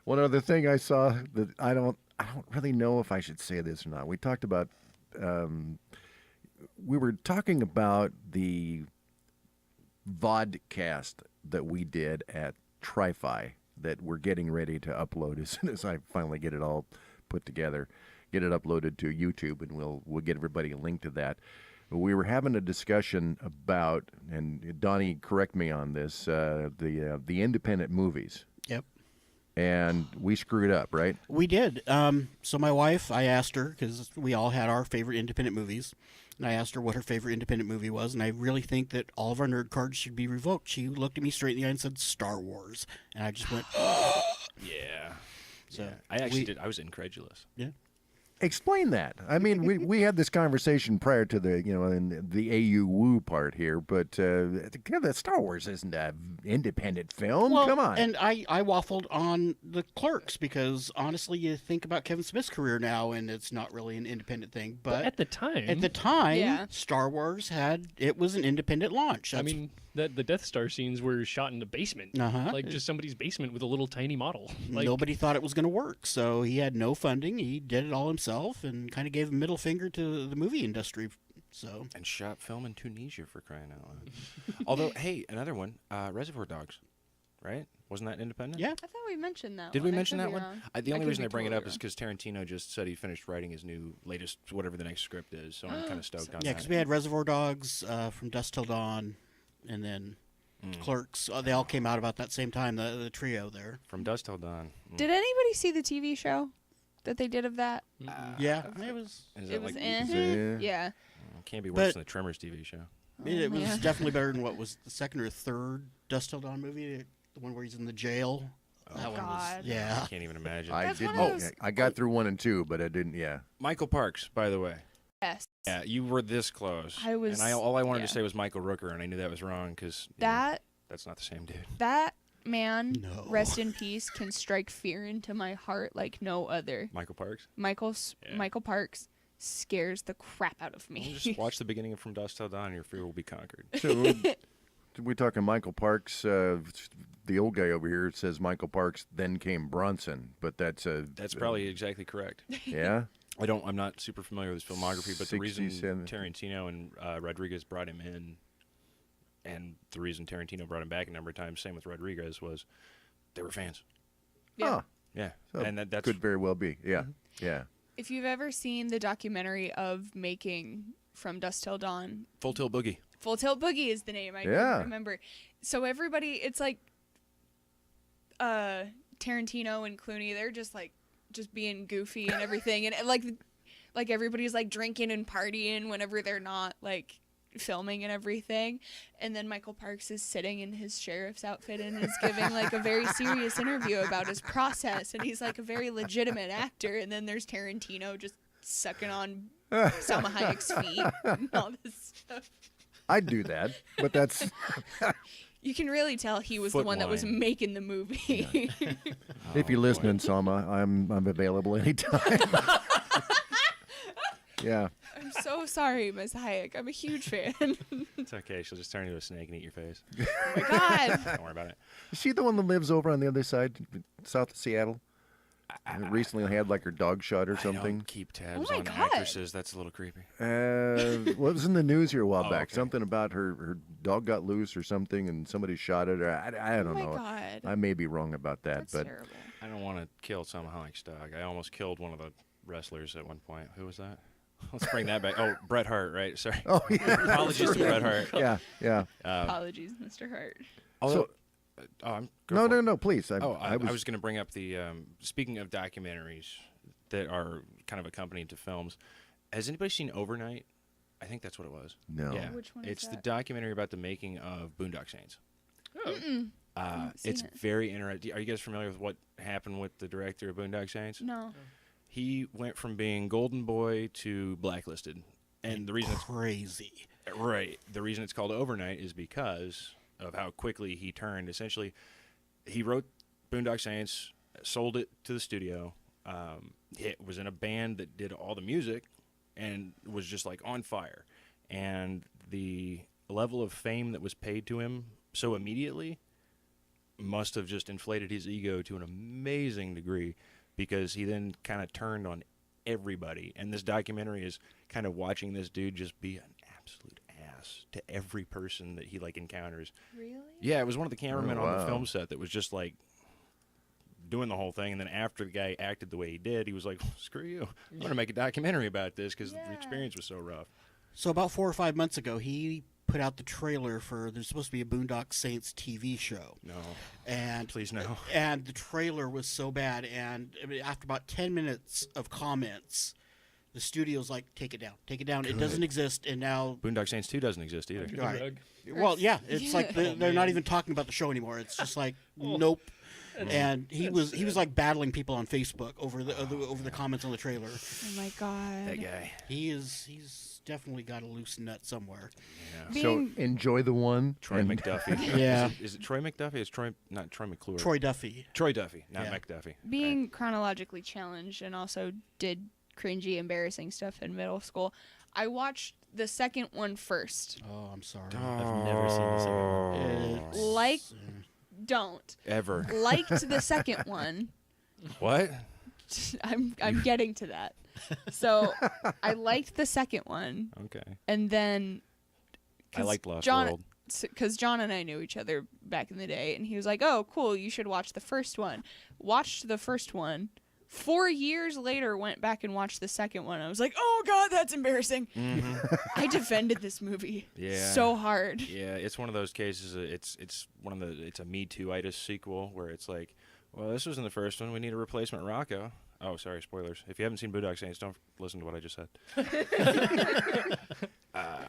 One other thing I saw that I don't really know if I should say this or not. We talked about we were talking about the vodcast that we did at Tri-Fi that we're getting ready to upload as soon as I finally get it all put together, get it uploaded to YouTube, and we'll get everybody a link to that. We were having a discussion about, and Donnie, correct me on this, the independent movies, Yep. and we screwed up, right? We did. So my wife, I asked her, because we all had our favorite independent movies, and I asked her what her favorite independent movie was, and I really think that all of our nerd cards should be revoked. She looked at me straight in the eye and said, Star Wars. And I just went, Yeah. So Yeah. I actually did. I was incredulous. yeah. Explain that. I mean, we had this conversation prior to the in the AU Woo part here, but the Star Wars isn't an independent film. Well, Come on. And I waffled on the Clerks because honestly, you think about Kevin Smith's career now, and it's not really an independent thing. But at the time, Yeah. Star Wars it was an independent launch. I mean, the Death Star scenes were shot in a basement, Uh-huh. like just somebody's basement with a little tiny model. Like, nobody thought it was going to work, so he had no funding. He did it all himself and kind of gave a middle finger to the movie industry. So And shot film in Tunisia, for crying out loud. Although, hey, another one, Reservoir Dogs, right? Wasn't that independent? yeah, I thought we mentioned that. Did one. we I mention could that be one? wrong. The only could reason be I bring it totally up is wrong. because Tarantino just said he finished writing his new latest, whatever the next script is. So I'm kind of stoked on yeah, that. because we had Reservoir Dogs, From Dusk Till Dawn, and then Clerks. They all came out about that same time. The trio there. From Dusk Till Dawn. Did anybody see the TV show that they did of that? Yeah, it was. Is It that was like, yeah. can't be worse But- than the Tremors TV show. It was man. definitely better than what was the second or third Dusk Till Dawn movie, the one where he's in the jail. That one God. was, yeah. I can't even imagine. I That's one didn't. of those- I got through 1 and 2, but I didn't. Yeah. Michael Parks, by the way. Yes. Yeah, you were this close. I was- And all I wanted yeah. to say was Michael Rooker, and I knew that was wrong because that's not the same dude. That man, No. rest in peace, can strike fear into my heart like no other. Michael Parks. Michael Parks scares the crap out of Well, me. just watch the beginning of From Dusk Till Dawn, and your fear will be conquered. we talking Michael Parks? The old guy over here says Michael Parks, then came Bronson, but that's probably exactly correct. yeah. I'm not super familiar with his filmography, but the reason 67. Tarantino and Rodriguez brought him in, and the reason Tarantino brought him back a number of times, same with Rodriguez, was they were fans. Yeah. Huh. Yeah, So and that's could very well be. Yeah. Yeah. If you've ever seen the documentary of making From Dusk Till Dawn, Full Tilt Boogie. Full Tilt Boogie is the name. I Yeah. remember. So everybody, it's like Tarantino and Clooney. They're just being goofy and everything, and like everybody's like drinking and partying whenever they're not like filming and everything. And then Michael Parks is sitting in his sheriff's outfit and is giving like a very serious interview about his process, and he's like a very legitimate actor. And then there's Tarantino just sucking on Salma Hayek's feet and all this stuff. I'd do that, but that's You can really tell he was the Foot one that was wine. making the movie. if you're listening, Salma, I'm available anytime. Yeah. I'm so sorry, Miss Hayek. I'm a huge fan. It's okay. She'll just turn into a snake and eat your face. Oh my God. Don't worry about it. Is she the one that lives over on the other side, south of Seattle? Recently had like her dog shot or I something. don't keep tabs my on God. actresses. That's a little creepy. What was in the news here a while Oh, back? okay. Something about her dog got loose or something, and somebody shot it. Or I Oh don't my know. God. I may be wrong about that, That's but terrible. I don't want to kill Salma Hayek's dog. I almost killed one of the wrestlers at one point. Who was that? Let's bring that back. Oh, Bret Hart, right? Sorry. oh yeah, Apologies to Bret Hart. yeah. Apologies, Mr. Hart. Although, go for it. No, please. I was going to bring up the speaking of documentaries that are kind of accompanied to films. Has anybody seen Overnight? I think that's what it was. No. Yeah. Which one is It's the that? documentary about the making of Boondock Saints. haven't seen It's it. very interesting. Are you guys familiar with what happened with the director of Boondock Saints? No. He went from being Golden Boy to blacklisted, and the reason it's Crazy. right, the reason it's called Overnight is because of how quickly he turned. Essentially, he wrote Boondock Saints, sold it to the studio. It was in a band that did all the music, and was just like on fire. And the level of fame that was paid to him so immediately must have just inflated his ego to an amazing degree, because he then kind of turned on everybody. And this documentary is kind of watching this dude just be an absolute ass to every person that he like encounters. Really? Yeah, it was one of the cameramen Oh, on the wow. film set that was just like doing the whole thing. And then after the guy acted the way he did, he was like, screw you. I'm going to make a documentary about this because the Yeah. experience was so rough. So about 4 or 5 months ago, he put out the trailer for there's supposed to be a Boondock Saints TV show, No, and please no. and the trailer was so bad, and I mean, after about 10 minutes of comments, the studio's like, take it down, it doesn't exist. And now, Boondock Saints 2 doesn't exist either. Under the Right. rug. well, yeah, it's like they're not man. even talking about the show anymore. It's just like, nope. And he was like battling people on Facebook over the comments on the trailer. Oh my God. That guy. He's definitely got a loose nut somewhere. Yeah. So Being- enjoy the one. Troy and- McDuffie. Yeah. Is it Troy McDuffie? It's Troy, not Troy McClure. Troy Duffy. Troy Duffy, not Yeah. McDuffie. Being chronologically challenged and also did cringy, embarrassing stuff in middle school, I watched the second one first. Oh, I'm sorry. I've never seen the second one. It's, Like, don't. Ever. Liked the second one. What? I'm getting to that. So I liked the second one, Okay. and then I liked Lost John, World. because John and I knew each other back in the day, and he was like, "Oh, cool, you should watch the first one." Watched the first one. 4 years later, went back and watched the second one. I was like, "Oh God, that's embarrassing." I defended this movie Yeah. so hard. Yeah, it's one of those cases. It's a Me Too-itis sequel where it's like, well, this was in the first one. We need a replacement Rocco. Oh, sorry, spoilers. If you haven't seen Boondock Saints, don't listen to what I just said.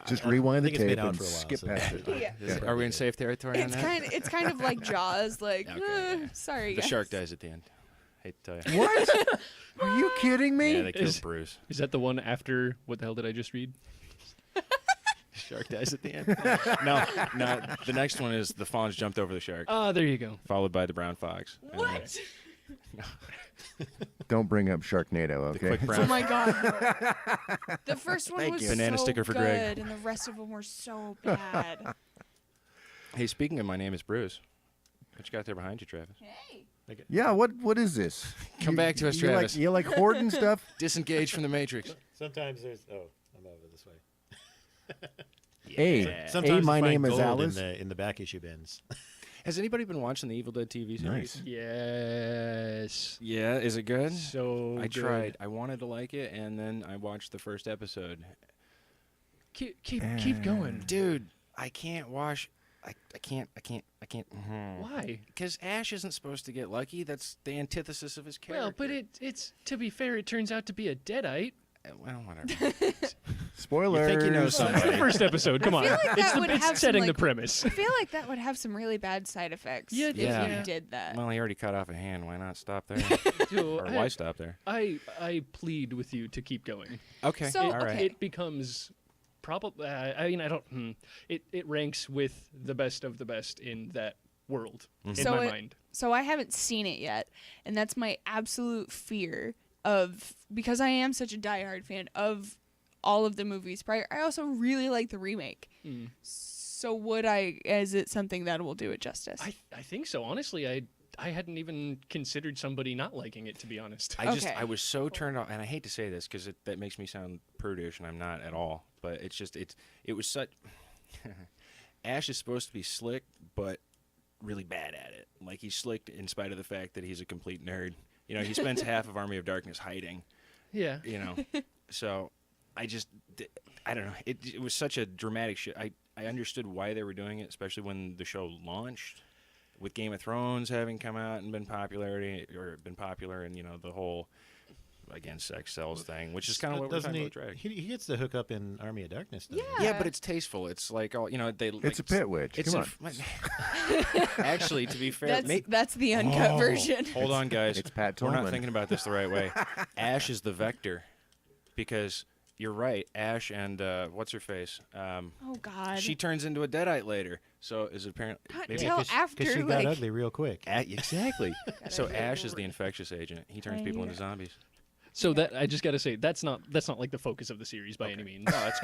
Just rewind the think it's been tape out and for a while, skip so- past it. Yeah. Are we in safe territory on that? It's kind of like Jaws. Like, Okay, yeah. sorry, The guys. shark dies at the end. Hate to tell you. What? Are you kidding me? Yeah, they killed Is- Bruce. Is that the one after what the hell did I just read? Shark dies at the end. No. The next one is the fawns jumped over the shark, Ah, there you go. followed by the brown fox. And then What? Don't bring up Sharknado, The okay? quick Oh brown. my God. The first one Thank was you. Banana so sticker for good, Greg. and the rest of them were so bad. Hey, speaking of my name is Bruce. What you got there behind you, Travis? Hey. Yeah, what is this? Come back to us, you Travis. You like hoarding stuff? Disengage from the Matrix. Sometimes there's. Oh, I'm over this way. Hey, Sometimes my you find name is gold Alice. in the back issue bins. Has anybody been watching the Evil Dead TV series? Nice. Yes. Yeah, is it good? So I good. tried. I wanted to like it, and then I watched the first episode. Keep going. Dude, I can't watch. I can't. Why? Because Ash isn't supposed to get lucky. That's the antithesis of his character. Well, but it's to be fair, it turns out to be a deadite. Well, whatever. Spoilers. You think you know It's the somebody. first episode. Come on, feel like that would have it's some, setting the like- premise. I feel like that would have some really bad side effects Yeah, if yeah. you did that. Well, he already cut off a hand. Why not stop there? So Or why stop there? I plead with you to keep going. Okay. So, all right. okay. It becomes probably. I mean, I don't. It ranks with the best of the best in that world in So my it- mind. So I haven't seen it yet, and that's my absolute fear of, because I am such a diehard fan of all of the movies prior. I also really like the remake. So is it something that will do it justice? I think so. Honestly, I hadn't even considered somebody not liking it, to be honest. Okay. I was so turned off, and I hate to say this because that makes me sound prudish, and I'm not at all. But it was such. Ash is supposed to be slick, but really bad at it. Like, he's slick in spite of the fact that he's a complete nerd. You know, he spends half of Army of Darkness hiding. Yeah. You know, so I don't know. It was such a dramatic shit. I understood why they were doing it, especially when the show launched, with Game of Thrones having come out and been popular, and you know the whole again sex sells thing, which is kind of what we're Doesn't talking he? about. Drag. He gets to hook up in Army of Darkness. Doesn't he? Yeah, but it's tasteful. It's like all you know. It's a pit witch. It's Come on. Actually, to be fair, that's the uncut version. Hold on, guys. It's Pat We're not Tolman. thinking about this the right way. Ash is the vector, because you're right. Ash and what's her face? Oh God. She turns into a deadite later. So is it apparently Not maybe till after, Because she like, got ugly real quick. exactly. So Gotta Ash is get the infectious agent. He turns I people hear into it. zombies. So that I just got to say that's not like the focus of the series by any means. Oh, that's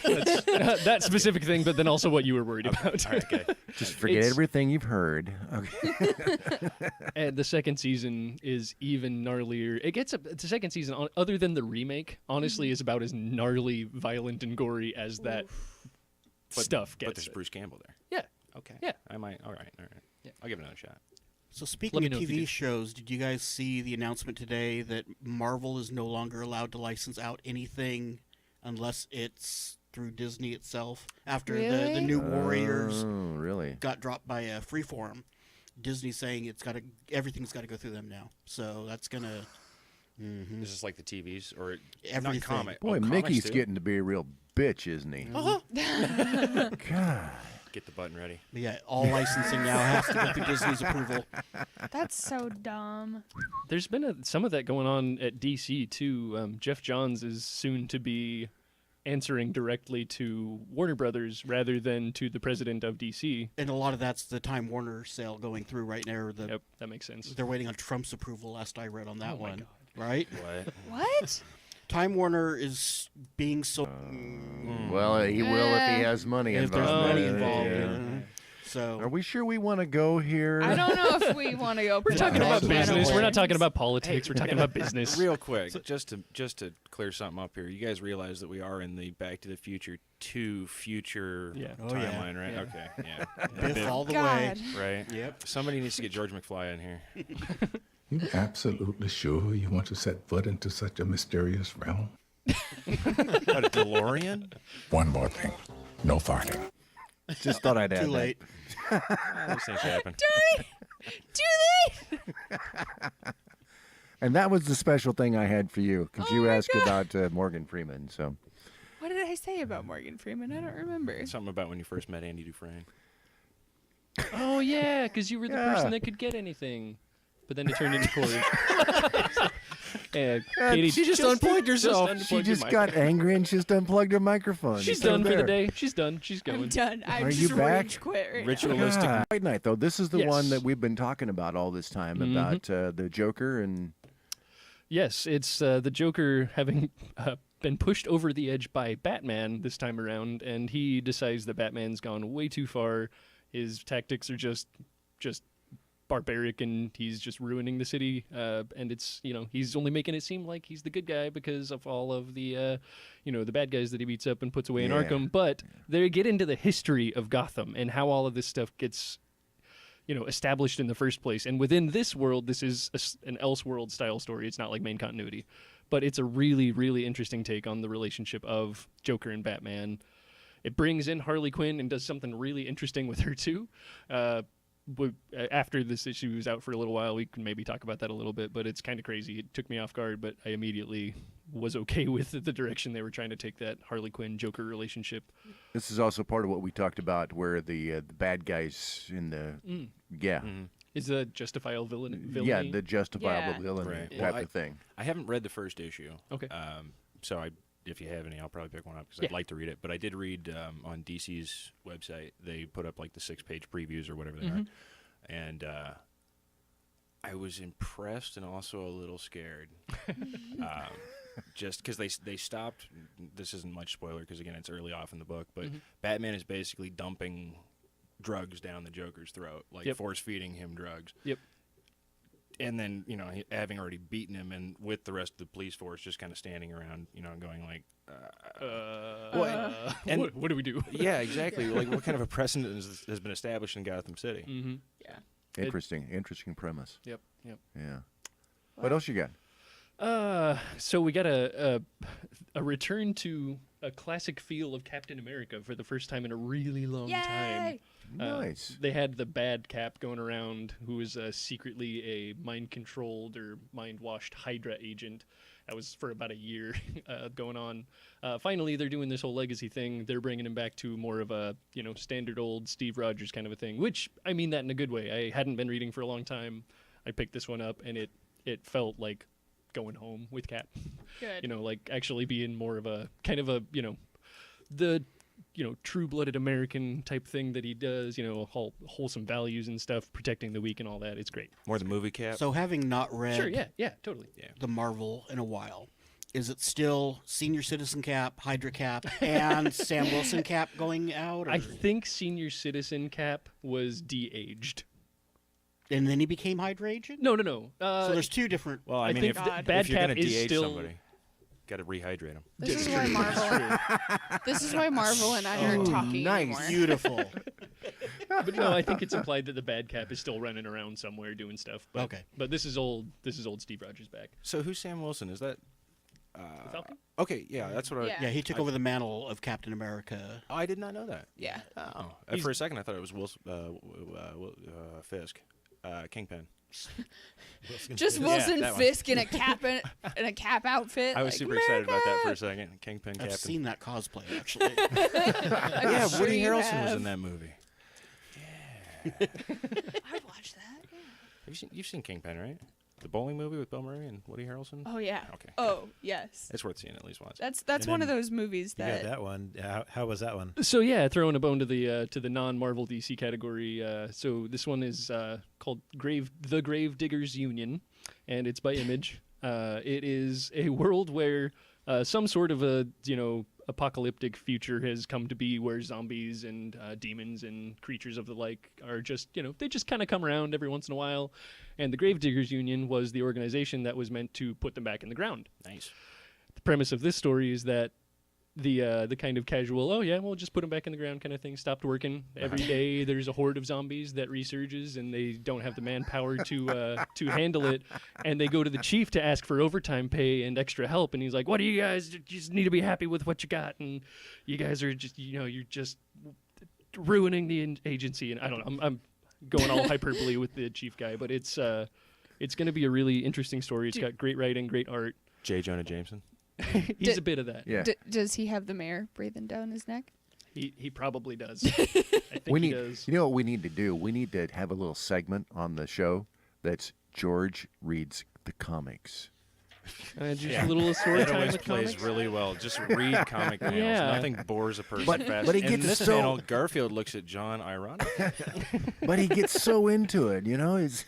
good. That's, that specific thing, but then also what you were worried about. All right, okay. Just forget It's- everything you've heard. Okay. And the second season is even gnarlier. The second season, other than the remake, honestly, is about as gnarly, violent, and gory as that stuff But gets. there's Bruce Campbell there. Yeah. Okay. Yeah. I might. All right. Yeah. I'll give it another shot. So Let speaking me of know if you TV do. shows, did you guys see the announcement today that Marvel is no longer allowed to license out anything unless it's through Disney itself? After the Really? new Warriors Oh, really? got dropped by Freeform, Disney's saying everything's got to go through them now. So that's gonna This is like the TVs or Everything. not comic. Boy, comics Mickey's too? getting to be a real bitch, isn't he? God. Get the button ready. But yeah, all licensing now has to go through Disney's approval. That's so dumb. There's been some of that going on at DC too. Jeff Johns is soon to be answering directly to Warner Brothers rather than to the president of DC. And a lot of that's the Time Warner sale going through right now. Yep, that makes sense. They're waiting on Trump's approval. Last I read on that Oh my one, God. right? What? What? Time Warner is being so. Well, he will if he has money if involved. there's money yeah, involved. yeah. So Are we sure we want to go here? I don't know if we want to go. We're talking about political business. We're not violence. talking about politics. We're talking about business. Real quick, just to clear something up here, you guys realize that we are in the Back to the Future 2 future Yeah. Oh, yeah. timeline, right? Yeah. Okay, yeah. Biff all the God. way. Right? Yep. Somebody needs to get George McFly in here. You absolutely sure you want to set foot into such a mysterious realm? What, a DeLorean? One more thing. No farting. Just thought I'd add Too late. These things happen. Do they? And that was the special thing I had for you because Oh you my asked God. about Morgan Freeman. So What did I say about Morgan Freeman? I don't remember. Something about when you first met Andy Dufresne. Oh yeah, because you were the Yeah. person that could get anything, but then it turned into Corey. And Katie she just unplugged herself. unplugged she her just mic. got angry and just unplugged her microphone. She's Still done for the there. day. She's done. She's I'm going. done. I Are just you back? rage quit right now. Ritualistic. God. Fight Night, though. This is the Yes. one that we've been talking about all this time Mhm. about the Joker and Yes, it's the Joker having been pushed over the edge by Batman this time around, and he decides that Batman's gone way too far. His tactics are just barbaric, and he's just ruining the city. And it's, he's only making it seem like he's the good guy because of all of the, the bad guys that he beats up and puts away in Yeah. Arkham. But they get into the history of Gotham and how all of this stuff gets, established in the first place. And within this world, this is an Elseworld style story. It's not like main continuity, but it's a really, really interesting take on the relationship of Joker and Batman. It brings in Harley Quinn and does something really interesting with her too. After this issue was out for a little while, we can maybe talk about that a little bit, but it's kind of crazy. It took me off guard, but I immediately was okay with the direction they were trying to take that Harley Quinn-Joker relationship. This is also part of what we talked about, where the bad guys in the yeah. Is a justifiable villain? Yeah, the justifiable Yeah. villain Right. type Well, of thing. I haven't read the first issue. Okay. So if you have any, I'll probably pick one up because Yeah. I'd like to read it. But I did read on DC's website. They put up like the 6-page previews or whatever they are, and I was impressed and also a little scared. Just because they stopped. This isn't much spoiler because again it's early off in the book, but Batman is basically dumping drugs down the Joker's throat, like Yep. force feeding him drugs. Yep. And then, having already beaten him and with the rest of the police force just kind of standing around, going like, What do we do? yeah, exactly. Like, what kind of a precedent has been established in Gotham City? Mm-hmm. Interesting premise. Yep. Yeah. What else you got? So we got a return to a classic feel of Captain America for the first time in a really long time. Yay! Nice. They had the bad Cap going around, who was secretly a mind-controlled or mind-washed Hydra agent. That was for about a year going on. Finally, they're doing this whole legacy thing. They're bringing him back to more of a standard old Steve Rogers kind of a thing, which I mean that in a good way. I hadn't been reading for a long time. I picked this one up, and it felt like going home with Cap. Good. Like actually being more of a kind of a the true-blooded American type thing that he does, wholesome values and stuff, protecting the weak and all that. It's great. More the movie Cap? So having not read Sure, yeah, totally. Yeah. the Marvel in a while, is it still Senior Citizen Cap, Hydra Cap, and Sam Wilson Cap going out? Or? I think Senior Citizen Cap was de-aged. And then he became Hydra agent? No. So there's two different... Well, I I mean, think if, the if Bad you're Cap going to is DH still- somebody, got to rehydrate him. This is why Marvel. This is why Marvel and I aren't talking nice. anymore. Beautiful. But no, I think it's implied that the Bad Cap is still running around somewhere doing stuff. But, Okay. But this is old Steve Rogers back. So who's Sam Wilson? Is that... Falcon? Okay, yeah, that's what Yeah. Yeah, he took over the mantle of Captain America. I did not know that. Yeah. Oh. For a second, I thought it was Fisk. Kingpin. Just Yeah, Wilson that one. Fisk in a cap outfit. I was like, super excited about that for a America! second. Kingpin I've Captain. seen that cosplay, actually. I'm Yeah, sure Woody you Harrelson was have. in that movie. I watched that. Yeah. You've seen Kingpin, right? The bowling movie with Bill Murray and Woody Harrelson? Oh yeah. Okay. Oh yes. It's worth seeing at least once. That's And one of then those movies You got that. that one. How was that one? So yeah, throwing a bone to the non-Marvel DC category. So this one is called The Grave Diggers Union, and it's by Image. It is a world where some sort of a apocalyptic future has come to be, where zombies and demons and creatures of the like are just they just kind of come around every once in a while, and the Grave Diggers Union was the organization that was meant to put them back in the ground. Nice. The premise of this story is that the kind of casual, oh yeah, we'll just put them back in the ground kind of thing stopped working. Every day there's a horde of zombies that resurges, and they don't have the manpower to handle it, and they go to the chief to ask for overtime pay and extra help, and he's like, what do you guys, you just need to be happy with what you got, and you guys are just you're just ruining the agency. And I don't know, I'm going all hyperbole with the chief guy, but it's going to be a really interesting story. It's got great writing, great art. J. Jonah Jameson. He's a bit of that. Yeah. Does he have the mayor breathing down his neck? He probably does. I think We he need. does. You know what we need to do? We need to have a little segment on the show that's George reads the comics. Just a little story That time always with plays comics. really well. Just read comic panels. Yeah. Nothing bores a person But- fast. but he In gets this so- panel, Garfield looks at John ironic. But he gets so into it, He's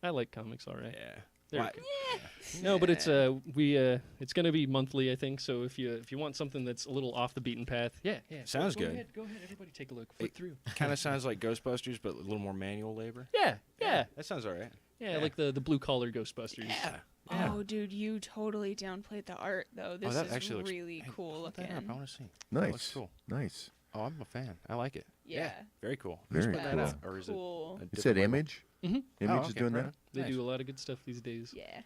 I like comics, all right. Yeah. They're Why- okay. No, but it's it's gonna be monthly, I think. So if you want something that's a little off the beaten path, yeah. Sounds go good. Ahead, go ahead, everybody, take a look. Flip through. Kind of sounds like Ghostbusters, but a little more manual labor. Yeah. That sounds all right. Yeah, like the blue collar Ghostbusters. Yeah. Oh, dude, you totally downplayed the art though. This that is actually looks really hey, cool put that up. I looking. want to see. That Nice. looks cool. Nice. Oh, I'm a fan. I like it. Yeah. Very cool. Very Who's putting cool. that out? Or is Cool. it? You said Image? Mhm. Image Oh, is okay, doing right that? on. They Nice. do a lot of good stuff these days. Yeah.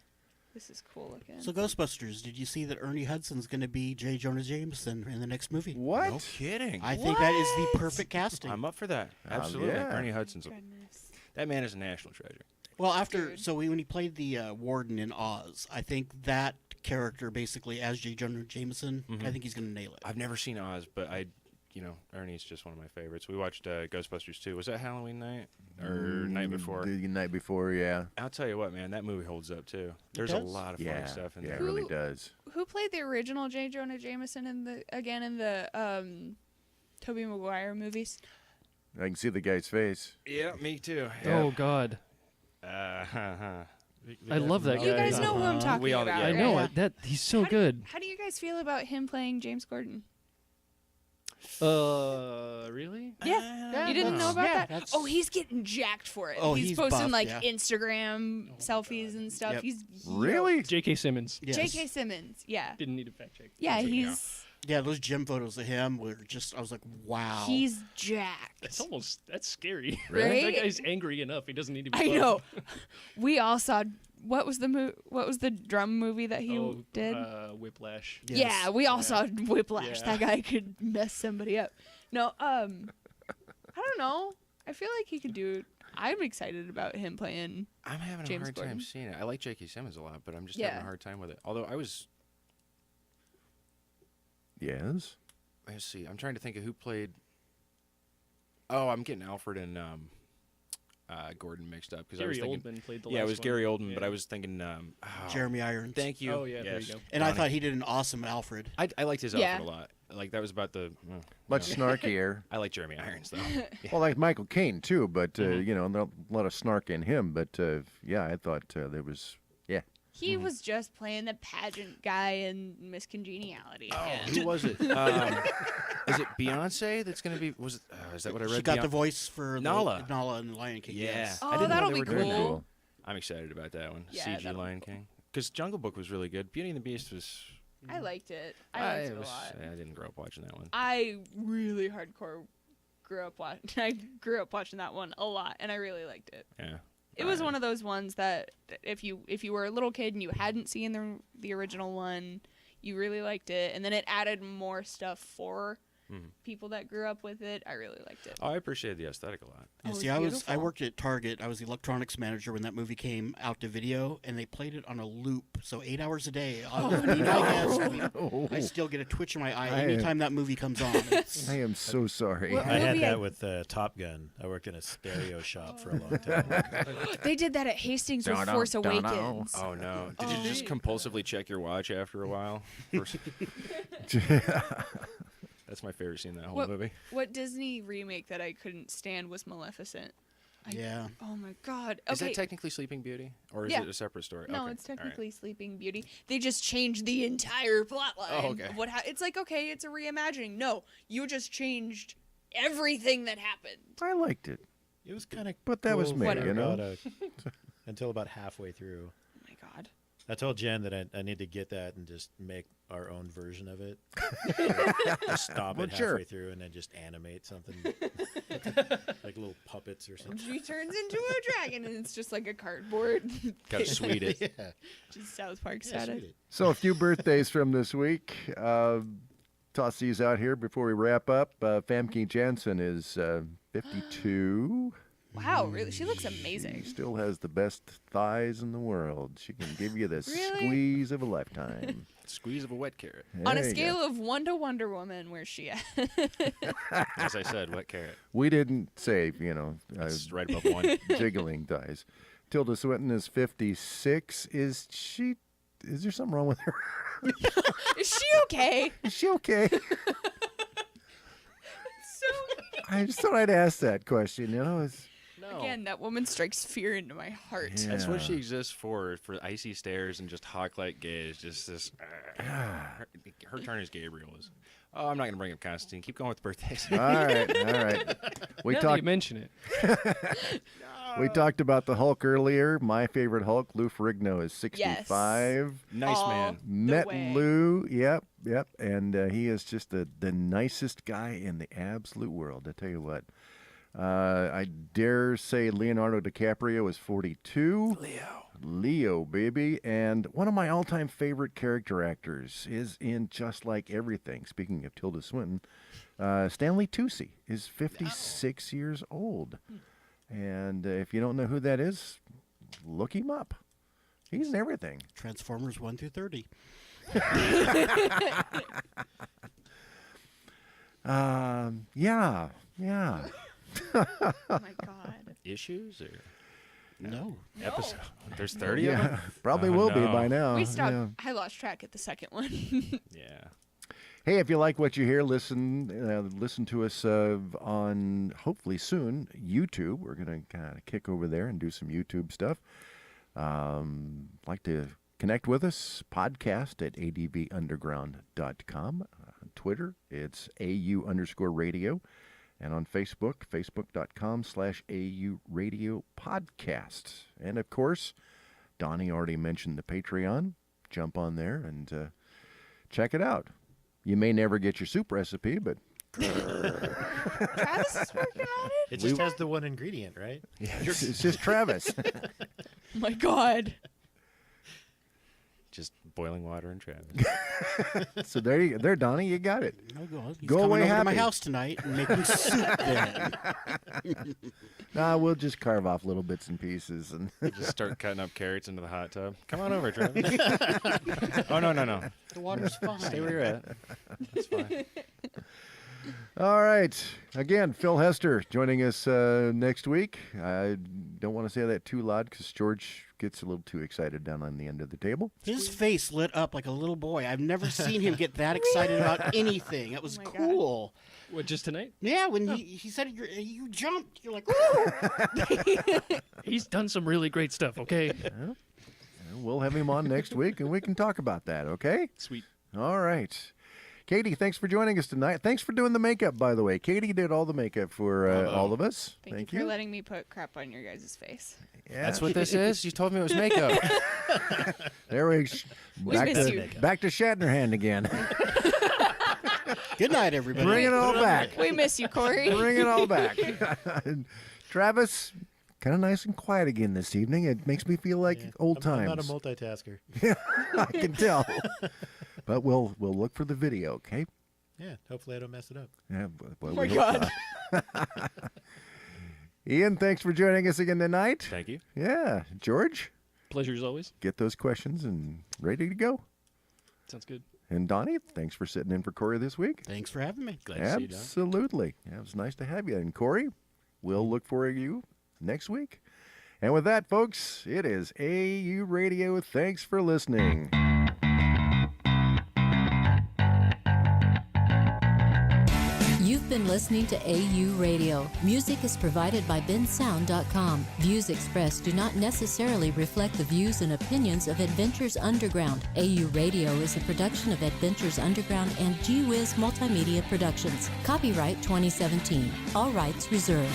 This is cool looking. So Ghostbusters, did you see that Ernie Hudson's going to be J. Jonah Jameson in the next movie? What? No kidding. I think that is the perfect casting. I'm up for that. Absolutely. yeah. Ernie Hudson's Goodness. that man is a national treasure. Well, after Dude. when he played the warden in Oz, I think that character basically as J. Jonah Jameson, I think he's going to nail it. I've never seen Oz, but Ernie's just one of my favorites. We watched Ghostbusters 2. Was that Halloween night or night before? The night before, yeah. I'll tell you what, man, that movie holds up too. There's a does? lot of Yeah, funny stuff in yeah, it there. really does. Who played the original J. Jonah Jameson in the Tobey Maguire movies? I can see the guy's face. Yeah, me too. Oh God, I love that guy. You guys know who I'm talking We all- about. yeah, I right? know Yeah. it. That he's so good. How do you guys feel about him playing James Gordon? Really? Yeah, you didn't know about yeah, that? that's- Oh, he's getting jacked for it. Oh, he's he's posting buff, like yeah. Instagram selfies and stuff. Yep. He's Really? J.K. Simmons. Yes. J.K. Simmons. Yeah, Didn't need a fact check. yeah, Yeah. he's Yeah, those gym photos of him were just, I was like, wow. he's jacked. That's scary. Right? That guy's angry enough. He doesn't need to be. I buff. know. We all saw what was the drum movie that he did? Whiplash. Yes. Yeah, we all saw Whiplash. Yeah. That guy could mess somebody up. No, I don't know. I feel like he could do it. I'm excited about him playing. I'm having James a hard Gordon. time seeing it. I like J.K. Simmons a lot, but I'm just Yeah. having a hard time with it. Although I was, Yes. let's see, I'm trying to think of who played. Oh, I'm getting Alfred and Gordon mixed up because I was Gary thinking. Oldman played the Yeah, it last was one. Gary Oldman, but Yeah. I was thinking. Jeremy Irons. Thank you. Oh, yeah, there you Yes. go. And I Donnie. thought he did an awesome Alfred. I liked his Yeah. outfit a lot. Like that was about the. Much snarkier. I like Jeremy Irons though. Well, like Michael Caine, too, but, Mm-hmm. you know, a lot of snark in him. But, yeah, I thought there was, yeah. He was just playing the pageant guy in Miss Congeniality. Oh, and- who was it? Is it Beyonce that's going to be? Was it? Is that what I read? She got the Beyonce? voice for Nala. Nala and the Lion King. Yeah. Yes. Oh, I didn't know that'll they be were doing Very that. cool. I'm excited about that one. Yeah, CG that'll be Lion cool. King. Because Jungle Book was really good. Beauty and the Beast was. I liked it. I liked it a lot. I didn't grow up watching that one. I really hardcore grew up watching. I grew up watching that one a lot, and I really liked it. Yeah. It was one of those ones that if you were a little kid and you hadn't seen the original one, you really liked it, and then it added more stuff for people that grew up with it. I really liked it. Oh, I appreciated the aesthetic a lot. Yeah, Oh, see, it's I beautiful. worked at Target. I was the electronics manager when that movie came out to video, and they played it on a loop, so 8 hours a day. I still get a twitch in my eye anytime that movie comes on. It's- I am so sorry. What I had movie that with Top Gun. I worked in a stereo shop for a long time. They did that at Hastings with Dun-dun, Force dun-dun. Awakens. Oh no! Did you just compulsively check your watch after a while? That's my favorite scene in that whole movie. What Disney remake that I couldn't stand was Maleficent. yeah. Oh my god. Is Okay. that technically Sleeping Beauty, or is Yeah. it a separate story? No, Okay, it's all right. technically Sleeping Beauty. They just changed the entire plotline. Oh, okay. Of it's like, okay, it's a reimagining. No, you just changed everything that happened. I liked it. It was kind of. But that was me, Whatever. you know? Until about halfway through. Oh my god. I told Jen that I need to get that and just make our own version of it. Just stop Well, it sure. halfway through and then just animate something like little puppets or something. She turns into a dragon and it's just like a cardboard. Gotta sweet it. Yeah, Just South Park yeah, status. sweet it. So a few birthdays from this week. Toss these out here before we wrap up. Famke Janssen is 52. Wow, really? She looks She amazing. still has the best thighs in the world. She can give you the Really? squeeze of a lifetime. Squeeze of a wet carrot. On a There you go. scale of 1 to Wonder Woman, where's she at? As I said, wet carrot. We didn't say, you know, That's right above one. jiggling thighs. Tilda Swinton is 56. Is there something wrong with her? Is she okay? Is she okay? So I just thought I'd ask that question, you know. No. Again, that woman strikes fear into my heart. Yeah. That's what she exists for icy stares and just hawk-like gaze. Just this. Her turn as Gabriel is. Oh, I'm not going to bring up Constantine. Keep going with birthdays. All right. We Now that talked. you mention it. We talked about the Hulk earlier. My favorite Hulk, Lou Ferrigno, is 65. Nice All man. the Met way. Lou, yep, and he is just the nicest guy in the absolute world. I tell you what, I dare say Leonardo DiCaprio is 42. Leo, baby, and one of my all-time favorite character actors is in Just Like Everything. Speaking of Tilda Swinton, Stanley Tucci is 56 years old, and if you don't know who that is, look him up. He's in everything. Transformers 1 through 30. Yeah. Oh my god. Issues or No. episode? There's 30 of Yeah, them? probably Oh, will be no. by now. We stopped. Yeah. I lost track at the second one. Yeah. Hey, if you like what you hear, listen to us on hopefully soon YouTube. We're gonna kind of kick over there and do some YouTube stuff. Like to connect with us? Podcast at advunderground.com. Twitter, it's AU_radio. And on Facebook, facebook.com/AU Radio Podcast. And of course, Donnie already mentioned the Patreon. Jump on there and check it out. You may never get your soup recipe, but Travis is working on it. It just has the one ingredient, right? it's just Travis. Oh my god. Just boiling water and Travis. So there, Donnie, you got it. No, he's Go coming away over to my happy. house tonight and making soup then. Nah, we'll just carve off little bits and pieces. And Just start cutting up carrots into the hot tub. Come on over, Travis. Oh, no. The water's fine. Stay where you're at. That's fine. all right, again, Phil Hester joining us next week. I don't want to say that too loud because George gets a little too excited down on the end of the table. His face lit up like a little boy. I've never seen him get that excited about anything. It was Oh my God. cool. What, just tonight? Yeah, when he said you jumped, you're like, ooh. He's done some really great stuff, okay? We'll have him on next week and we can talk about that. Okay. Sweet. All right. Katie, thanks for joining us tonight. Thanks for doing the makeup, by the way. Katie did all the makeup for all of us. Thank you for letting me put crap on your guys' face. Yeah. That's what this is? You told me it was makeup. There we back miss to you. back to Shatterhand again. Good night, everybody. Bring it all back. We miss you, Corey. Bring it all back. Travis, kind of nice and quiet again this evening. It makes me feel like old I'm not a times. multitasker. I can tell. But we'll look for the video, okay? Yeah, hopefully I don't mess it up. Yeah. Well, Oh my we hope not. Ian, thanks for joining us again tonight. Thank you. Yeah, George, Pleasure as always. get those questions and ready to go. Sounds good. And Donnie, thanks for sitting in for Corey this week. Thanks for having me. Glad to see you, Don. Absolutely. Yeah, it was nice to have you. And Corey, we'll look for you next week. And with that, folks, it is AU Radio. Thanks for listening. You've been listening to AU Radio. Music is provided by bensound.com. Views expressed do not necessarily reflect the views and opinions of Adventures Underground. AU Radio is a production of Adventures Underground and G Wiz Multimedia Productions. Copyright 2017. All rights reserved.